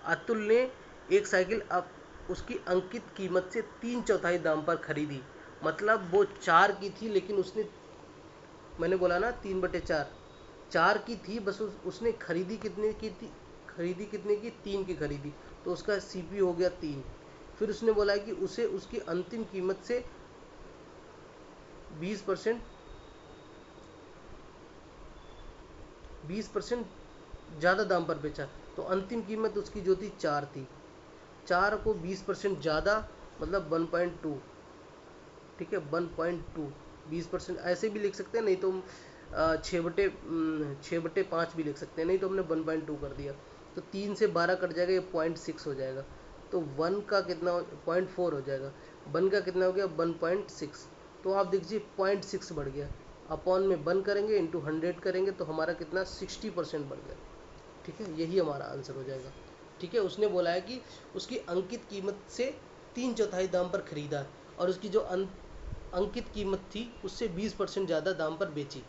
अतुल ने एक साइकिल अब उसकी अंकित कीमत से 3/4 दाम पर खरीदी। मतलब वो 4 की थी, लेकिन उसने, मैंने बोला ना 3/4, 4 की थी, बस उसने खरीदी कितने की थी, खरीदी कितने की, 3 की खरीदी, तो उसका सीपी हो गया 3। फिर उसने बोला कि उसे उसकी अंतिम कीमत से 20% 20% ज़्यादा दाम पर बेचा। तो अंतिम कीमत उसकी जो थी 4 थी, 4 को 20% ज़्यादा मतलब 1.2। ठीक है, 1.2, 20% ऐसे भी लिख सकते हैं, नहीं तो हम 6/5 भी लिख सकते हैं, नहीं तो हमने 1.2 कर दिया। तो 3 से 12 कट जाएगा, ये 0.6 हो जाएगा। तो 1 का कितना, 0.4 हो जाएगा। 1 का कितना हो गया 1.6। तो आप देखिए 0.6 बढ़ गया, अपॉन में 1 करेंगे, इंटू 100 करेंगे, तो हमारा कितना 60% बढ़ गया। ठीक है, यही हमारा आंसर हो जाएगा। ठीक है, उसने बोला है कि उसकी अंकित कीमत से 3/4 दाम पर खरीदा, और उसकी जो अंकित कीमत थी उससे 20% ज़्यादा दाम पर बेची।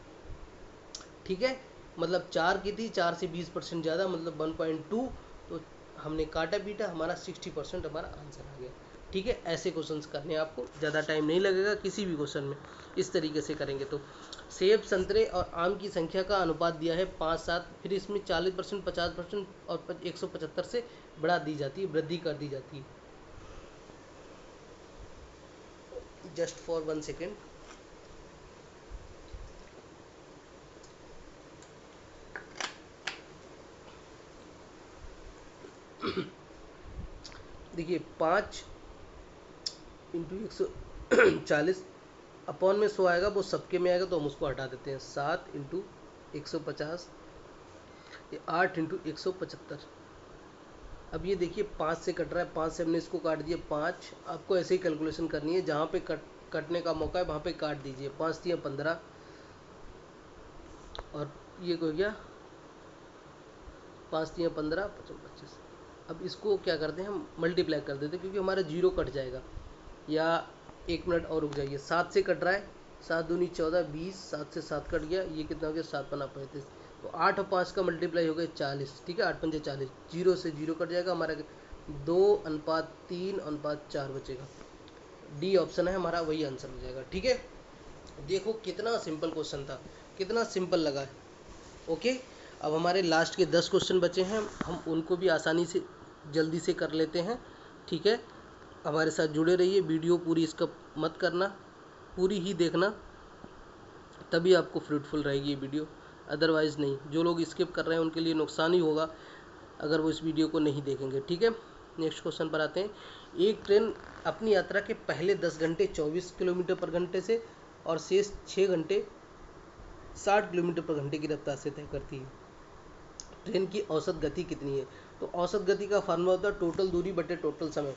ठीक है, मतलब 4 की थी, 4 से 20% ज़्यादा मतलब 1.2। तो हमने काटा पीटा, हमारा 60% हमारा आंसर आ गया। ठीक है, ऐसे क्वेश्चंस करने आपको ज़्यादा टाइम नहीं लगेगा किसी भी क्वेश्चन में, इस तरीके से करेंगे तो। सेब, संतरे और आम की संख्या का अनुपात दिया है 5-7, फिर इसमें 40%, 50% और 175 से बढ़ा दी जाती है, वृद्धि कर दी जाती है। Just for 1 second. देखिए 5 × 140 अपॉन में 100 आएगा, वो सबके में आएगा तो हम उसको हटा देते हैं। 7 × 150, ये 8 × 175। अब ये देखिए 5 से कट रहा है, 5 से हमने इसको काट दिया 5। आपको ऐसे ही कैलकुलेशन करनी है, जहाँ पे कटने का मौका है वहाँ पे काट दीजिए। 5 × 15 और ये हो गया 5 × 15 25। अब इसको क्या करते हैं, हम मल्टीप्लाई कर देते हैं, क्योंकि हमारा जीरो कट जाएगा। या 1 मिनट और रुक जाइए, 7 से कट रहा है, 7 दूनी 14, 20, 7 से 7 कट गया, ये कितना हो गया 7×5 35। तो 8 और 5 का मल्टीप्लाई हो गया 40। ठीक है, 8×5 40, जीरो से जीरो कट जाएगा, हमारा 2:3:4 बचेगा। डी ऑप्शन है हमारा, वही आंसर हो जाएगा। ठीक है, देखो कितना सिंपल क्वेश्चन था, कितना सिंपल लगा है। ओके, अब हमारे लास्ट के 10 क्वेश्चन बचे हैं, हम उनको भी आसानी से जल्दी से कर लेते हैं। ठीक है, हमारे साथ जुड़े रहिए, वीडियो पूरी इसका मत करना, पूरी ही देखना, तभी आपको फ्रूटफुल रहेगी ये वीडियो, अदरवाइज़ नहीं। जो लोग स्किप कर रहे हैं उनके लिए नुकसान ही होगा अगर वो इस वीडियो को नहीं देखेंगे। ठीक है, नेक्स्ट क्वेश्चन पर आते हैं। एक ट्रेन अपनी यात्रा के पहले 10 घंटे 24 किलोमीटर पर घंटे से और शेष 6 घंटे 60 किलोमीटर पर घंटे की रफ्तार से तय करती है। ट्रेन की औसत गति कितनी है? तो औसत गति का फार्मूला होता है टोटल दूरी बटे टोटल समय।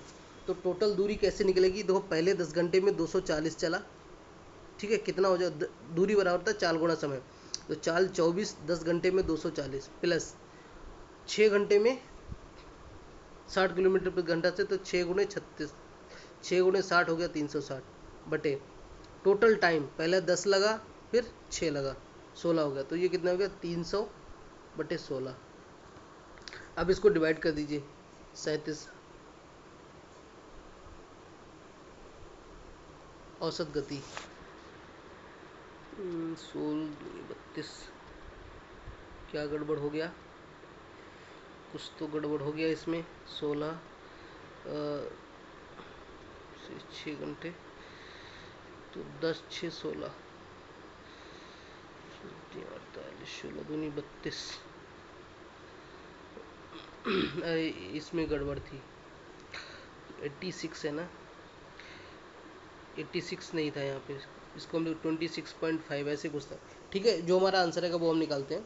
तो टोटल दूरी कैसे निकलेगी? देखो पहले 10 घंटे में 240 चला, ठीक है, कितना हो जाए, दूरी बराबर होता है 4 गुणा समय। तो 4 24, 10 घंटे में 240 प्लस 6 घंटे में 60 किलोमीटर प्रति घंटा से, तो 6 गुणे 36, 6 गुणे 60 हो गया 360 बटे टोटल टाइम, पहले 10 लगा फिर 6 लगा 16 हो गया, तो ये कितना हो गया 300 बटे 16। अब इसको डिवाइड कर दीजिए, 37 औसत गति 16 32 क्या गड़बड़ हो गया, कुछ तो गड़बड़ हो गया इसमें। 16 से 6 घंटे तो 10 6 16 48 16 दूनी 32। अरे इसमें गड़बड़ थी, 86 है ना, 86 नहीं था यहाँ पे, इसको हम 26.5 ऐसे कुछ था। ठीक है, जो हमारा आंसर है वो हम निकालते हैं।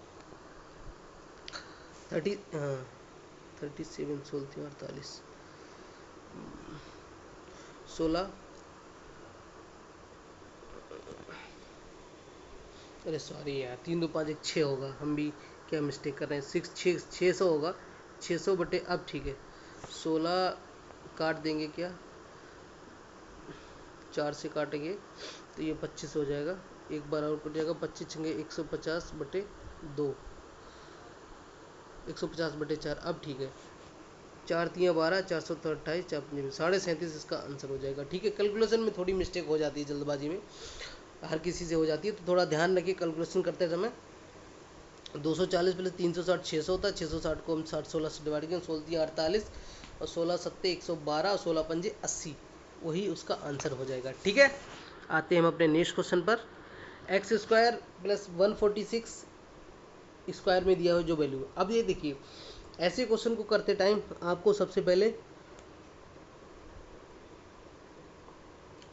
37 16 48 16, अरे सॉरी यार, 3 2 5 1 6 होगा, हम भी क्या मिस्टेक कर रहे हैं। 600 होगा, 600 बटे, अब ठीक है 16 काट देंगे क्या, 4 से काटेंगे तो ये 25 हो जाएगा, एक बार और कट जाएगा, 25 छंगे 150 बटे 2, 150 बटे 4, अब ठीक है। 4 3 12, 428, 37.5 इसका आंसर हो जाएगा। ठीक है, कैलकुलेशन में थोड़ी मिस्टेक हो जाती है, जल्दबाजी में हर किसी से हो जाती है, तो थोड़ा ध्यान रखिए कैलकुलेशन करते समय। 240 प्लस 360 600 होता है, 660 को हम 60 16 से डिवाइड करें, 16 3 48 और 16 7 112 और 16 5 80, वही उसका आंसर हो जाएगा। ठीक है, आते हैं हम अपने नेक्स्ट क्वेश्चन पर। एक्स स्क्वायर प्लस 146 स्क्वायर में दिया हुआ जो वैल्यू है। अब ये देखिए, ऐसे क्वेश्चन को करते टाइम आपको सबसे पहले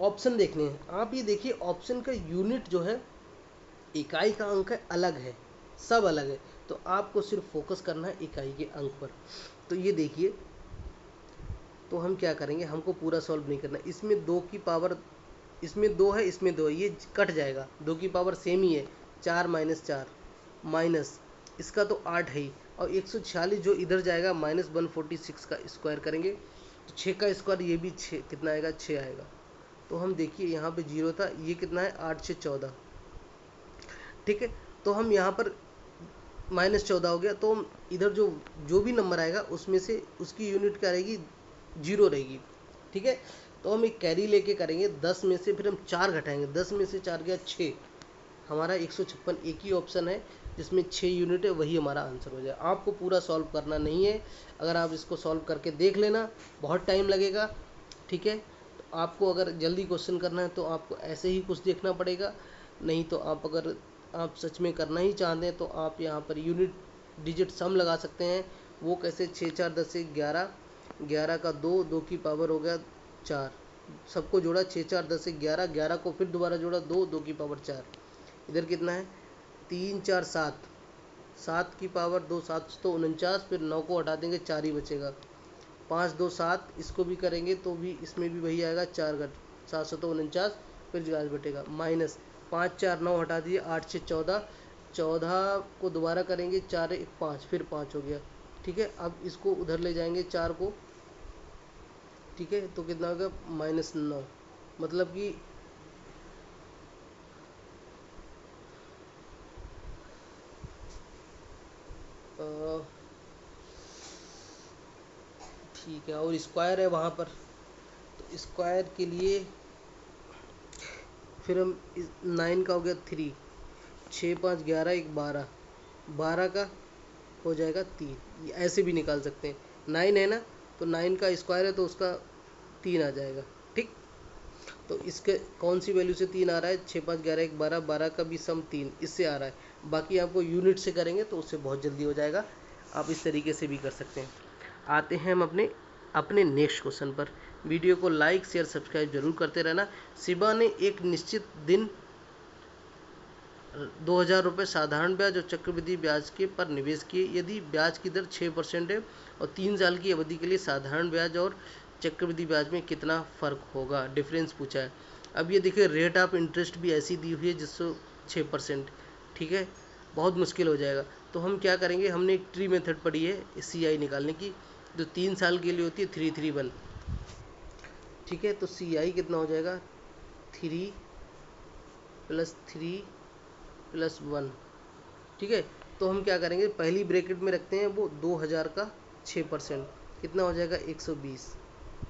ऑप्शन देखने हैं। आप ये देखिए, ऑप्शन का यूनिट जो है, इकाई का अंक है, अलग है, सब अलग है, तो आपको सिर्फ फोकस करना है इकाई के अंक पर। तो ये देखिए, तो हम क्या करेंगे, हमको पूरा सॉल्व नहीं करना। इसमें 2 की पावर, इसमें 2 है, इसमें 2 है, ये कट जाएगा, 2 की पावर सेम ही है, 4 माइनस 4 माइनस इसका तो 8 है ही, और 146 जो इधर जाएगा माइनस 146 का स्क्वायर करेंगे तो 6 का स्क्वायर, ये भी 6 कितना आएगा, 6 आएगा। तो हम देखिए यहाँ पे 0 था, ये कितना है, 8 से 14। ठीक है, तो हम यहाँ पर -14 हो गया, तो हम इधर जो जो भी नंबर आएगा उसमें से उसकी यूनिट क्या रहेगी, 0 रहेगी। ठीक है, तो हम एक कैरी लेके करेंगे, 10 में से फिर हम 4 घटाएंगे, 10 में से 4 गया 6, हमारा 156, एक ही ऑप्शन है जिसमें 6 यूनिट है, वही हमारा आंसर हो जाए। आपको पूरा सॉल्व करना नहीं है, अगर आप इसको सॉल्व करके देख लेना, बहुत टाइम लगेगा। ठीक है, तो आपको अगर जल्दी क्वेश्चन करना है तो आपको ऐसे ही कुछ देखना पड़ेगा, नहीं तो आप अगर आप सच में करना ही चाहते हैं तो आप यहाँ पर यूनिट डिजिट सम लगा सकते हैं। वो कैसे, 6 4 10 से 11, 11 का 2, 2 की पावर हो गया 4, सबको जोड़ा 6 4 10 से 11, 11 को फिर दोबारा जोड़ा 2, 2 की पावर 4, इधर कितना है 3 4 7, 7 की पावर 2, 7 तो 49, फिर 9 को हटा देंगे 4 ही बचेगा, 5 2 7, इसको भी करेंगे तो भी इसमें भी वही आएगा, 4 घट 7 तो 49, फिर 4 बटेगा, माइनस 5 4 9 हटा दिए, 8 से 14, 14 को दोबारा करेंगे, 4 1 5, फिर 5 हो गया। ठीक है, अब इसको उधर ले जाएंगे 4 को, ठीक है, तो कितना होगा -9, मतलब कि ठीक है, और स्क्वायर है वहाँ पर, तो स्क्वायर के लिए फिर हम 9 का हो गया 3, 6 5 11 1 12, 12 का हो जाएगा 3, ऐसे भी निकाल सकते हैं। 9 है ना, तो 9 का स्क्वायर है तो उसका 3 आ जाएगा। ठीक, तो इसके कौन सी वैल्यू से 3 आ रहा है, 6 5 11 1 12, 12 का भी सम 3 इससे आ रहा है। बाकी आपको यूनिट से करेंगे तो उससे बहुत जल्दी हो जाएगा, आप इस तरीके से भी कर सकते हैं। आते हैं हम अपने अपने नेक्स्ट क्वेश्चन पर। वीडियो को लाइक शेयर सब्सक्राइब जरूर करते रहना। शिबा ने एक निश्चित दिन 2000 रुपये साधारण ब्याज और चक्रवृद्धि ब्याज के पर निवेश किए। यदि ब्याज की दर 6% है और 3 साल की अवधि के लिए साधारण ब्याज और चक्रवृद्धि ब्याज में कितना फ़र्क होगा, डिफरेंस पूछा है। अब ये देखिए, रेट ऑफ इंटरेस्ट भी ऐसी दी हुई है जिससे 6%। ठीक है, बहुत मुश्किल हो जाएगा। तो हम क्या करेंगे, हमने एक ट्री मेथड पढ़ी है CI निकालने की, जो 3 साल के लिए होती है 331। ठीक है, तो CI कितना हो जाएगा, 3 + 3 + 1। ठीक है, तो हम क्या करेंगे, पहली ब्रैकेट में रखते हैं वो 2000 का 6%, कितना हो जाएगा 120।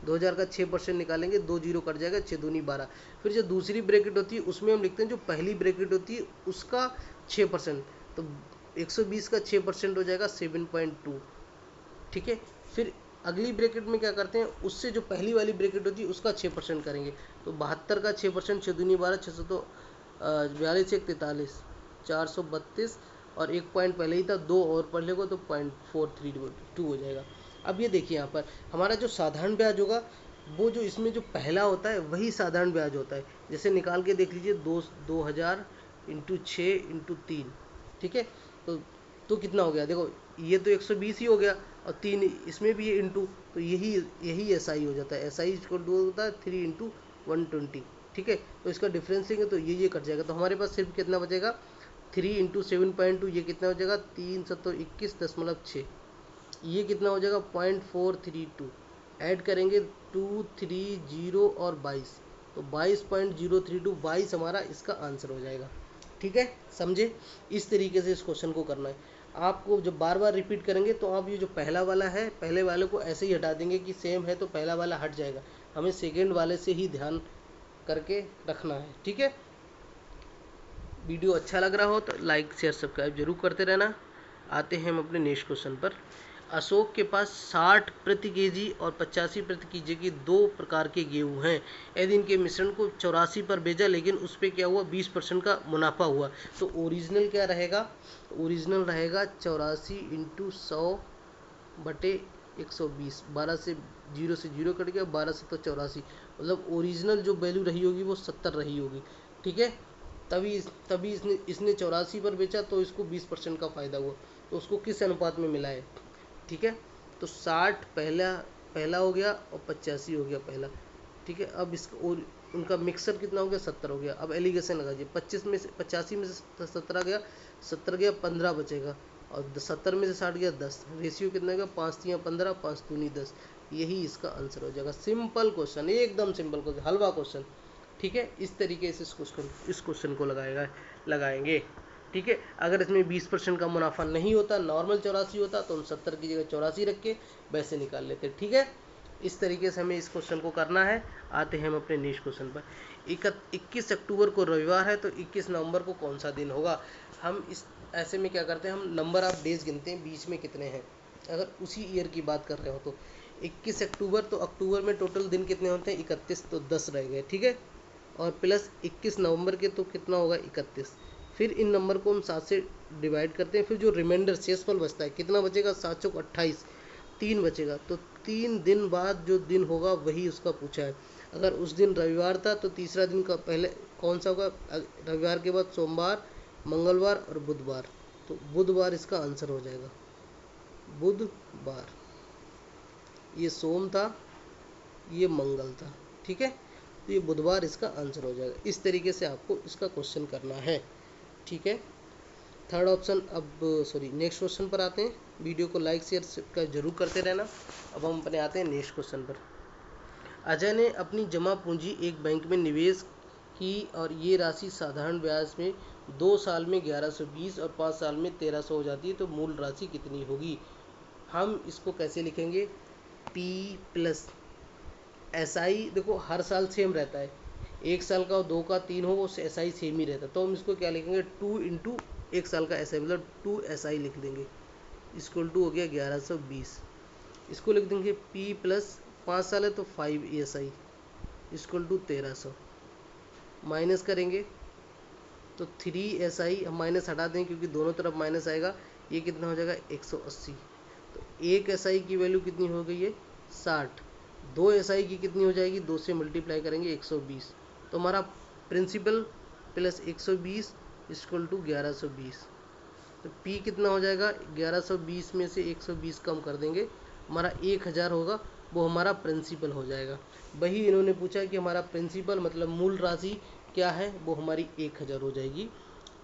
2000 का 6% निकालेंगे, 2 जीरो कट जाएगा, 6 दूनी 12। फिर जो दूसरी ब्रैकेट होती है उसमें हम लिखते हैं जो पहली ब्रैकेट होती है उसका 6%, तो 120 का 6% हो जाएगा 7.2, ठीक है। फिर अगली ब्रैकेट में क्या करते हैं, उससे जो पहली वाली ब्रैकेट होती है उसका 6% करेंगे। तो 72 का 6%, 6 दूनी 12, 6 तो 42, 1 43, 432, और एक पॉइंट पहले ही था, 2 और पढ़ लेगा तो 0.432 हो जाएगा। अब ये देखिए यहाँ पर हमारा जो साधारण ब्याज होगा, वो जो इसमें जो पहला होता है वही साधारण ब्याज होता है। जैसे निकाल के देख लीजिए, 2000 इंटू 6 इंटू 3, ठीक है। तो कितना हो गया, देखो ये तो 120 ही हो गया, और 3 इसमें भी ये इंटू, तो यही यही एस आई हो जाता है। एस आई इक्वल टू होता है 3 इंटू 120, ठीक है। तो इसका डिफरेंस लेंगे तो ये कट जाएगा, तो हमारे पास सिर्फ कितना बचेगा, 3 इंटू 7.2, ये कितना हो जाएगा 321.6, ये कितना हो जाएगा 0.432, ऐड करेंगे 230 और 22, तो 22.032, 22 हमारा इसका आंसर हो जाएगा, ठीक है। समझे, इस तरीके से इस क्वेश्चन को करना है। आपको जब बार बार रिपीट करेंगे तो आप ये जो पहला वाला है, पहले वाले को ऐसे ही हटा देंगे कि सेम है, तो पहला वाला हट जाएगा। हमें सेकेंड वाले से ही ध्यान करके रखना है, ठीक है। वीडियो अच्छा लग रहा हो तो लाइक शेयर सब्सक्राइब जरूर करते रहना। आते हैं हम अपने नेक्स्ट क्वेश्चन पर। अशोक के पास 60 प्रति केजी और 85 प्रति केजी के 2 प्रकार के गेहूँ हैं। यदि इनके मिश्रण को 84 पर भेजा, लेकिन उस पर क्या हुआ, 20% का मुनाफा हुआ, तो ओरिजिनल क्या रहेगा, ओरिजिनल रहेगा 84 इंटू 100 बटे 120, 12 से 0 कट गया, 12 से तो 84, मतलब ओरिजिनल जो वैल्यू रही होगी वो 70 रही होगी, ठीक है। तभी इसने 84 पर बेचा, तो इसको 20% का फ़ायदा हुआ। तो उसको किस अनुपात में मिला है, ठीक है। तो 60 पहला पहला हो गया और 85 हो गया पहला, ठीक है। अब इसका और उनका मिक्सर कितना हो गया, 70 हो गया। अब एलिगेशन लगा दीजिए, 25 में से 85 में से 17 गया, 70 गया, 15 बचेगा, और 70 में से 60 गया 10, रेशियो कितना गया, 5 3 15, 5 दूनी 10, यही इसका आंसर हो जाएगा। सिंपल क्वेश्चन, एकदम सिंपल क्वेश्चन, हलवा क्वेश्चन, ठीक है। इस तरीके से इस क्वेश्चन को लगाएंगे, ठीक है। अगर इसमें 20% का मुनाफा नहीं होता, नॉर्मल 84 होता, तो हम 70 की जगह 84 रख के वैसे निकाल लेते, ठीक है। इस तरीके से हमें इस क्वेश्चन को करना है। आते हैं हम अपने नेक्स्ट क्वेश्चन पर। 21 अक्टूबर को रविवार है, तो 21 नवंबर को कौन सा दिन होगा। हम इस ऐसे में क्या करते हैं, हम नंबर ऑफ डेज गिनते हैं, बीच में कितने हैं, अगर उसी ईयर की बात कर रहे हो तो 21 अक्टूबर, तो अक्टूबर में टोटल दिन कितने होते हैं, 31, तो 10 रह गए, ठीक है। और प्लस 21 नवंबर के, तो कितना होगा 31। फिर इन नंबर को हम 7 से डिवाइड करते हैं, फिर जो रिमाइंडर शेषफल बचता है, कितना बचेगा, 7 चौक 28, 3 बचेगा। तो 3 दिन बाद जो दिन होगा वही उसका पूछा है। अगर उस दिन रविवार था, तो तीसरा दिन का पहले कौन सा होगा, रविवार के बाद सोमवार, मंगलवार और बुधवार, तो बुधवार इसका आंसर हो जाएगा, बुधवार। ये सोम था, ये मंगल था, ठीक है। तो ये बुधवार इसका आंसर हो जाएगा। इस तरीके से आपको इसका क्वेश्चन करना है, ठीक है। थर्ड ऑप्शन, अब सॉरी नेक्स्ट क्वेश्चन पर आते हैं। वीडियो को लाइक शेयर सब्सक्राइब जरूर करते रहना। अब हम अपने आते हैं नेक्स्ट क्वेश्चन पर। अजय ने अपनी जमा पूंजी एक बैंक में निवेश की और ये राशि साधारण ब्याज में 2 साल में 1120 और 5 साल में 1300 हो जाती है, तो मूल राशि कितनी होगी। हम इसको कैसे लिखेंगे, पी प्लस एस आई, देखो हर साल सेम रहता है, 1 साल का 2 का 3 हो, वो एस आई सेम ही रहता है, तो हम इसको क्या लिखेंगे, 2 इंटू 1 साल का एस आई, मतलब 2 एस आई लिख देंगे, इक्वल टू हो गया 1120। इसको लिख देंगे पी प्लस 5 साल है तो 5 S I equal to 1300, minus करेंगे तो 3 एस आई, हम माइनस हटा दें क्योंकि दोनों तरफ माइनस आएगा, ये कितना हो जाएगा 180। तो 1 एस आई की वैल्यू कितनी हो गई है 60, 2 एस आई की कितनी हो जाएगी, 2 से मल्टीप्लाई करेंगे 120, तो हमारा प्रिंसिपल प्लस 120 इक्वल टू 1120। तो P कितना हो जाएगा, 1120 में से 120 कम कर देंगे, हमारा 1000 होगा, वो हमारा प्रिंसिपल हो जाएगा। वही इन्होंने पूछा कि हमारा प्रिंसिपल मतलब मूल राशि क्या है, वो हमारी 1000 हो जाएगी,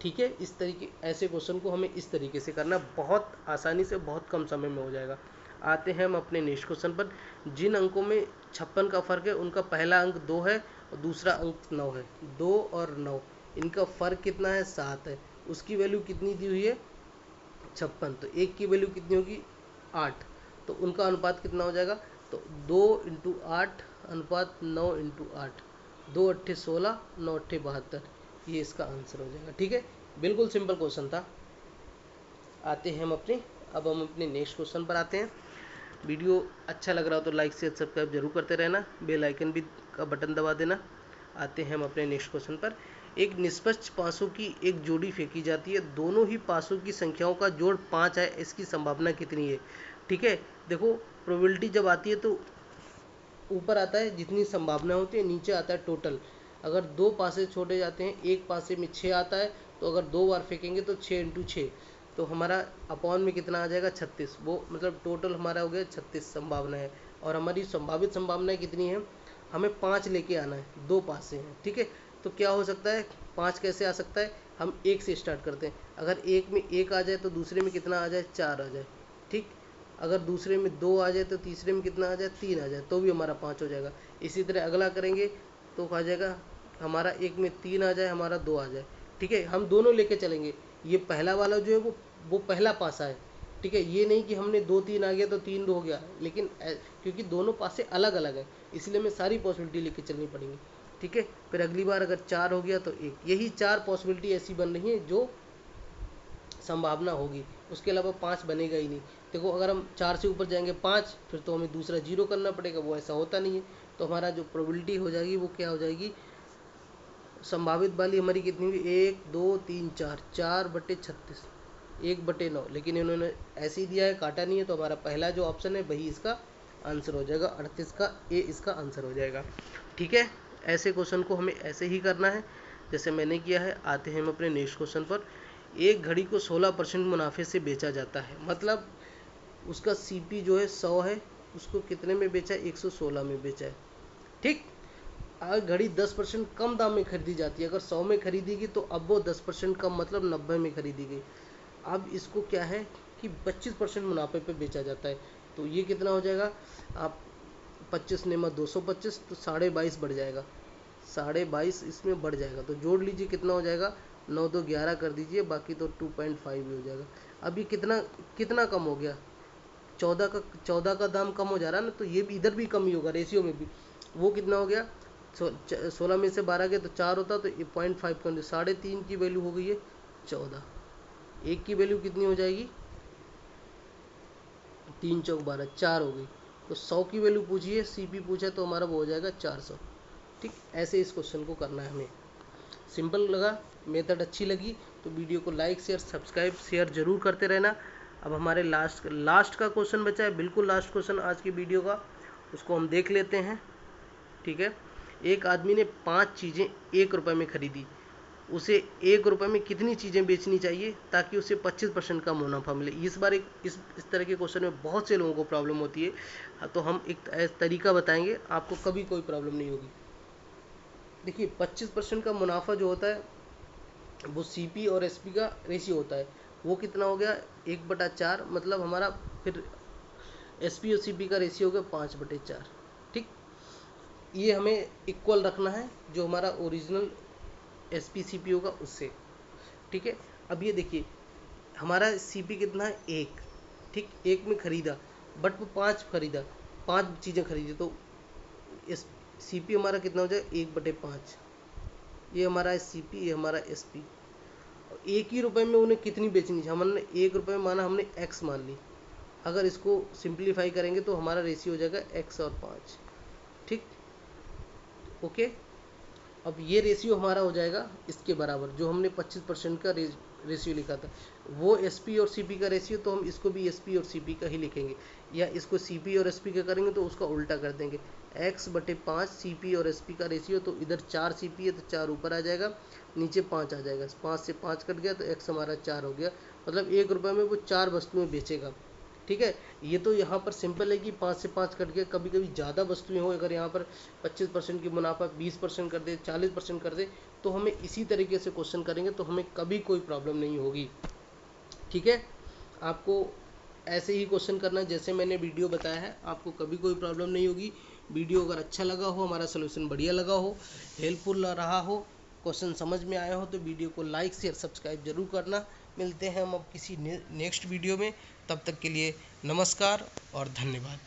ठीक है। इस तरीके ऐसे क्वेश्चन को हमें इस तरीके से करना, बहुत आसानी से बहुत कम समय में हो जाएगा। आते हैं हम अपने नेक्स्ट क्वेश्चन पर। जिन अंकों में 56 का फ़र्क है, उनका पहला अंक 2 है और दूसरा अंक 9 है। 2 और 9 इनका फ़र्क कितना है, 7 है। उसकी वैल्यू कितनी दी हुई है 56, तो एक की वैल्यू कितनी होगी 8, तो उनका अनुपात कितना हो जाएगा, तो 2 इंटू 8 अनुपात 9 इंटू 8, 2 अट्ठे 16, 9 अट्ठे 72, ये इसका आंसर हो जाएगा, ठीक है। बिल्कुल सिंपल क्वेश्चन था। आते हैं अब हम अपने नेक्स्ट क्वेश्चन पर आते हैं। वीडियो अच्छा लग रहा हो तो लाइक शेयर सब्सक्राइब जरूर करते रहना, बेल आइकन भी का बटन दबा देना। आते हैं हम अपने नेक्स्ट क्वेश्चन पर। एक निष्पक्ष पासों की एक जोड़ी फेंकी जाती है, दोनों ही पासों की संख्याओं का जोड़ 5 है, इसकी संभावना कितनी है? ठीक है, देखो प्रोबेबिलिटी जब आती है तो ऊपर आता है जितनी संभावना होती है, नीचे आता है टोटल। अगर दो पासे छोड़े जाते हैं, एक पासे में 6 आता है, तो अगर 2 बार फेंकेंगे तो 6 इंटू 6, तो हमारा अपॉन में कितना आ जाएगा 36। वो मतलब टोटल हमारा हो गया 36 संभावना है। और हमारी संभावित संभावनाएं कितनी है? हमें 5 लेके आना है, 2 पासे हैं। ठीक है, तो क्या हो सकता है 5 कैसे आ सकता है? हम 1 से स्टार्ट करते हैं। अगर एक में 1 आ जाए तो दूसरे में कितना आ जाए? 4 आ जाए। ठीक, अगर दूसरे में 2 आ जाए तो तीसरे में कितना आ जाए? 3 आ जाए, तो भी हमारा 5 हो जाएगा। इसी तरह अगला करेंगे तो आ जाएगा हमारा एक में 3 आ जाए, हमारा 2 आ जाए। ठीक है, हम दोनों लेके चलेंगे। ये पहला वाला जो है वो पहला पासा है। ठीक है, ये नहीं कि हमने 2 3 आ गया तो 3 2 हो गया, लेकिन क्योंकि दोनों पासे अलग अलग है, इसलिए हमें सारी पॉसिबिलिटी लेके चलनी पड़ेगी। ठीक है, फिर अगली बार अगर 4 हो गया तो 1, यही 4 पॉसिबिलिटी ऐसी बन रही है जो संभावना होगी, उसके अलावा 5 बनेगा ही नहीं। देखो अगर हम 4 से ऊपर जाएंगे 5, फिर तो हमें दूसरा 0 करना पड़ेगा, वो ऐसा होता नहीं है। तो हमारा जो प्रोबेबिलिटी हो जाएगी वो क्या हो जाएगी? संभावित वाली हमारी कितनी हुई? 1 2 3 4, 4/36, 1/9। लेकिन इन्होंने ऐसे ही दिया है, काटा नहीं है, तो हमारा पहला जो ऑप्शन है वही इसका आंसर हो जाएगा। 38 का ए इसका आंसर हो जाएगा। ठीक है, ऐसे क्वेश्चन को हमें ऐसे ही करना है जैसे मैंने किया है। आते हैं हम अपने नेक्स्ट क्वेश्चन पर। एक घड़ी को 16% मुनाफे से बेचा जाता है, मतलब उसका सीपी जो है 100 है, उसको कितने में बेचा है? 116 में बेचा है। ठीक, अगर घड़ी 10% कम दाम में खरीदी जाती है, अगर 100 में खरीदी गई तो अब वो 10% कम, मतलब 90 में खरीदी गई। अब इसको क्या है कि 25% मुनाफे पे बेचा जाता है, तो ये कितना हो जाएगा? आप 25 ने 225, तो 22.5 बढ़ जाएगा, 22.5 इसमें बढ़ जाएगा। तो जोड़ लीजिए कितना हो जाएगा? 9 2 11 कर दीजिए, बाकी तो 2.5 ही हो जाएगा। अब ये कितना कितना कम हो गया? 14 का दाम कम हो जा रहा है ना, तो ये भी इधर भी कम ही होगा, रेशियो में भी। वो कितना हो गया? 16 में से 12 गए तो 4 होता, तो 0.5 कर 3.5 की वैल्यू हो गई है 14। एक की वैल्यू कितनी हो जाएगी? 3 चौक 12, 4 हो गई। तो 100 की वैल्यू पूछिए, सीपी पूछा तो हमारा वो हो जाएगा 400। ठीक, ऐसे इस क्वेश्चन को करना है हमें। सिंपल लगा, मेथड अच्छी लगी तो वीडियो को लाइक शेयर सब्सक्राइब शेयर जरूर करते रहना। अब हमारे लास्ट का क्वेश्चन बचा है, बिल्कुल लास्ट क्वेश्चन आज की वीडियो का, उसको हम देख लेते हैं। ठीक है, एक आदमी ने 5 चीज़ें 1 रुपये में खरीदी, उसे 1 रुपये में कितनी चीज़ें बेचनी चाहिए ताकि उसे 25% का मुनाफा मिले? इस बार इस तरह के क्वेश्चन में बहुत से लोगों को प्रॉब्लम होती है, तो हम एक तरीका बताएंगे, आपको कभी कोई प्रॉब्लम नहीं होगी। देखिए 25% का मुनाफा जो होता है वो सीपी और एसपी का रेशियो होता है। वो कितना हो गया? 1/4, मतलब हमारा फिर एसपी और सीपी का रेशियो हो गया 5/4। ठीक, ये हमें इक्वल रखना है जो हमारा ओरिजिनल एसपी सीपी होगा उससे। ठीक है, अब ये देखिए हमारा सीपी कितना है? 1। ठीक, 1 में खरीदा, बट वो 5 खरीदा, 5 चीज़ें खरीदी, तो एस सीपी हमारा कितना हो जाए? 1/5। ये हमारा है सीपी, ये हमारा एसपी। एक ही रुपए में उन्हें कितनी बेचनी चाहिए? हमने 1 रुपये में माना, हमने एक्स मान ली। अगर इसको सिंप्लीफाई करेंगे तो हमारा रेशियो हो जाएगा एक्स और 5। ठीक, ओके। अब ये रेशियो हमारा हो जाएगा इसके बराबर, जो हमने 25% का रेशियो लिखा था, वो एसपी और सीपी का रेशियो, तो हम इसको भी एसपी और सीपी का ही लिखेंगे, या इसको सीपी और एसपी का करेंगे तो उसका उल्टा कर देंगे। x/5 सीपी और एसपी का रेशियो, तो इधर 4 सीपी है तो 4 ऊपर आ जाएगा, नीचे 5 आ जाएगा, 5 से 5 कट गया तो x हमारा 4 हो गया, मतलब 1 रुपये में वो 4 वस्तुएं बेचेगा। ठीक है, ये तो यहाँ पर सिंपल है कि 5 से 5 कट गया। कभी कभी ज़्यादा वस्तुएं हो, अगर यहाँ पर 25% की मुनाफा 20% कर दे, 40% कर दे, तो हमें इसी तरीके से क्वेश्चन करेंगे तो हमें कभी कोई प्रॉब्लम नहीं होगी। ठीक है, आपको ऐसे ही क्वेश्चन करना जैसे मैंने वीडियो बताया है, आपको कभी कोई प्रॉब्लम नहीं होगी। वीडियो अगर अच्छा लगा हो, हमारा सोल्यूशन बढ़िया लगा हो, हेल्पफुल रहा हो, क्वेश्चन समझ में आया हो, तो वीडियो को लाइक शेयर सब्सक्राइब जरूर करना। मिलते हैं हम अब किसी नेक्स्ट वीडियो में, तब तक के लिए नमस्कार और धन्यवाद।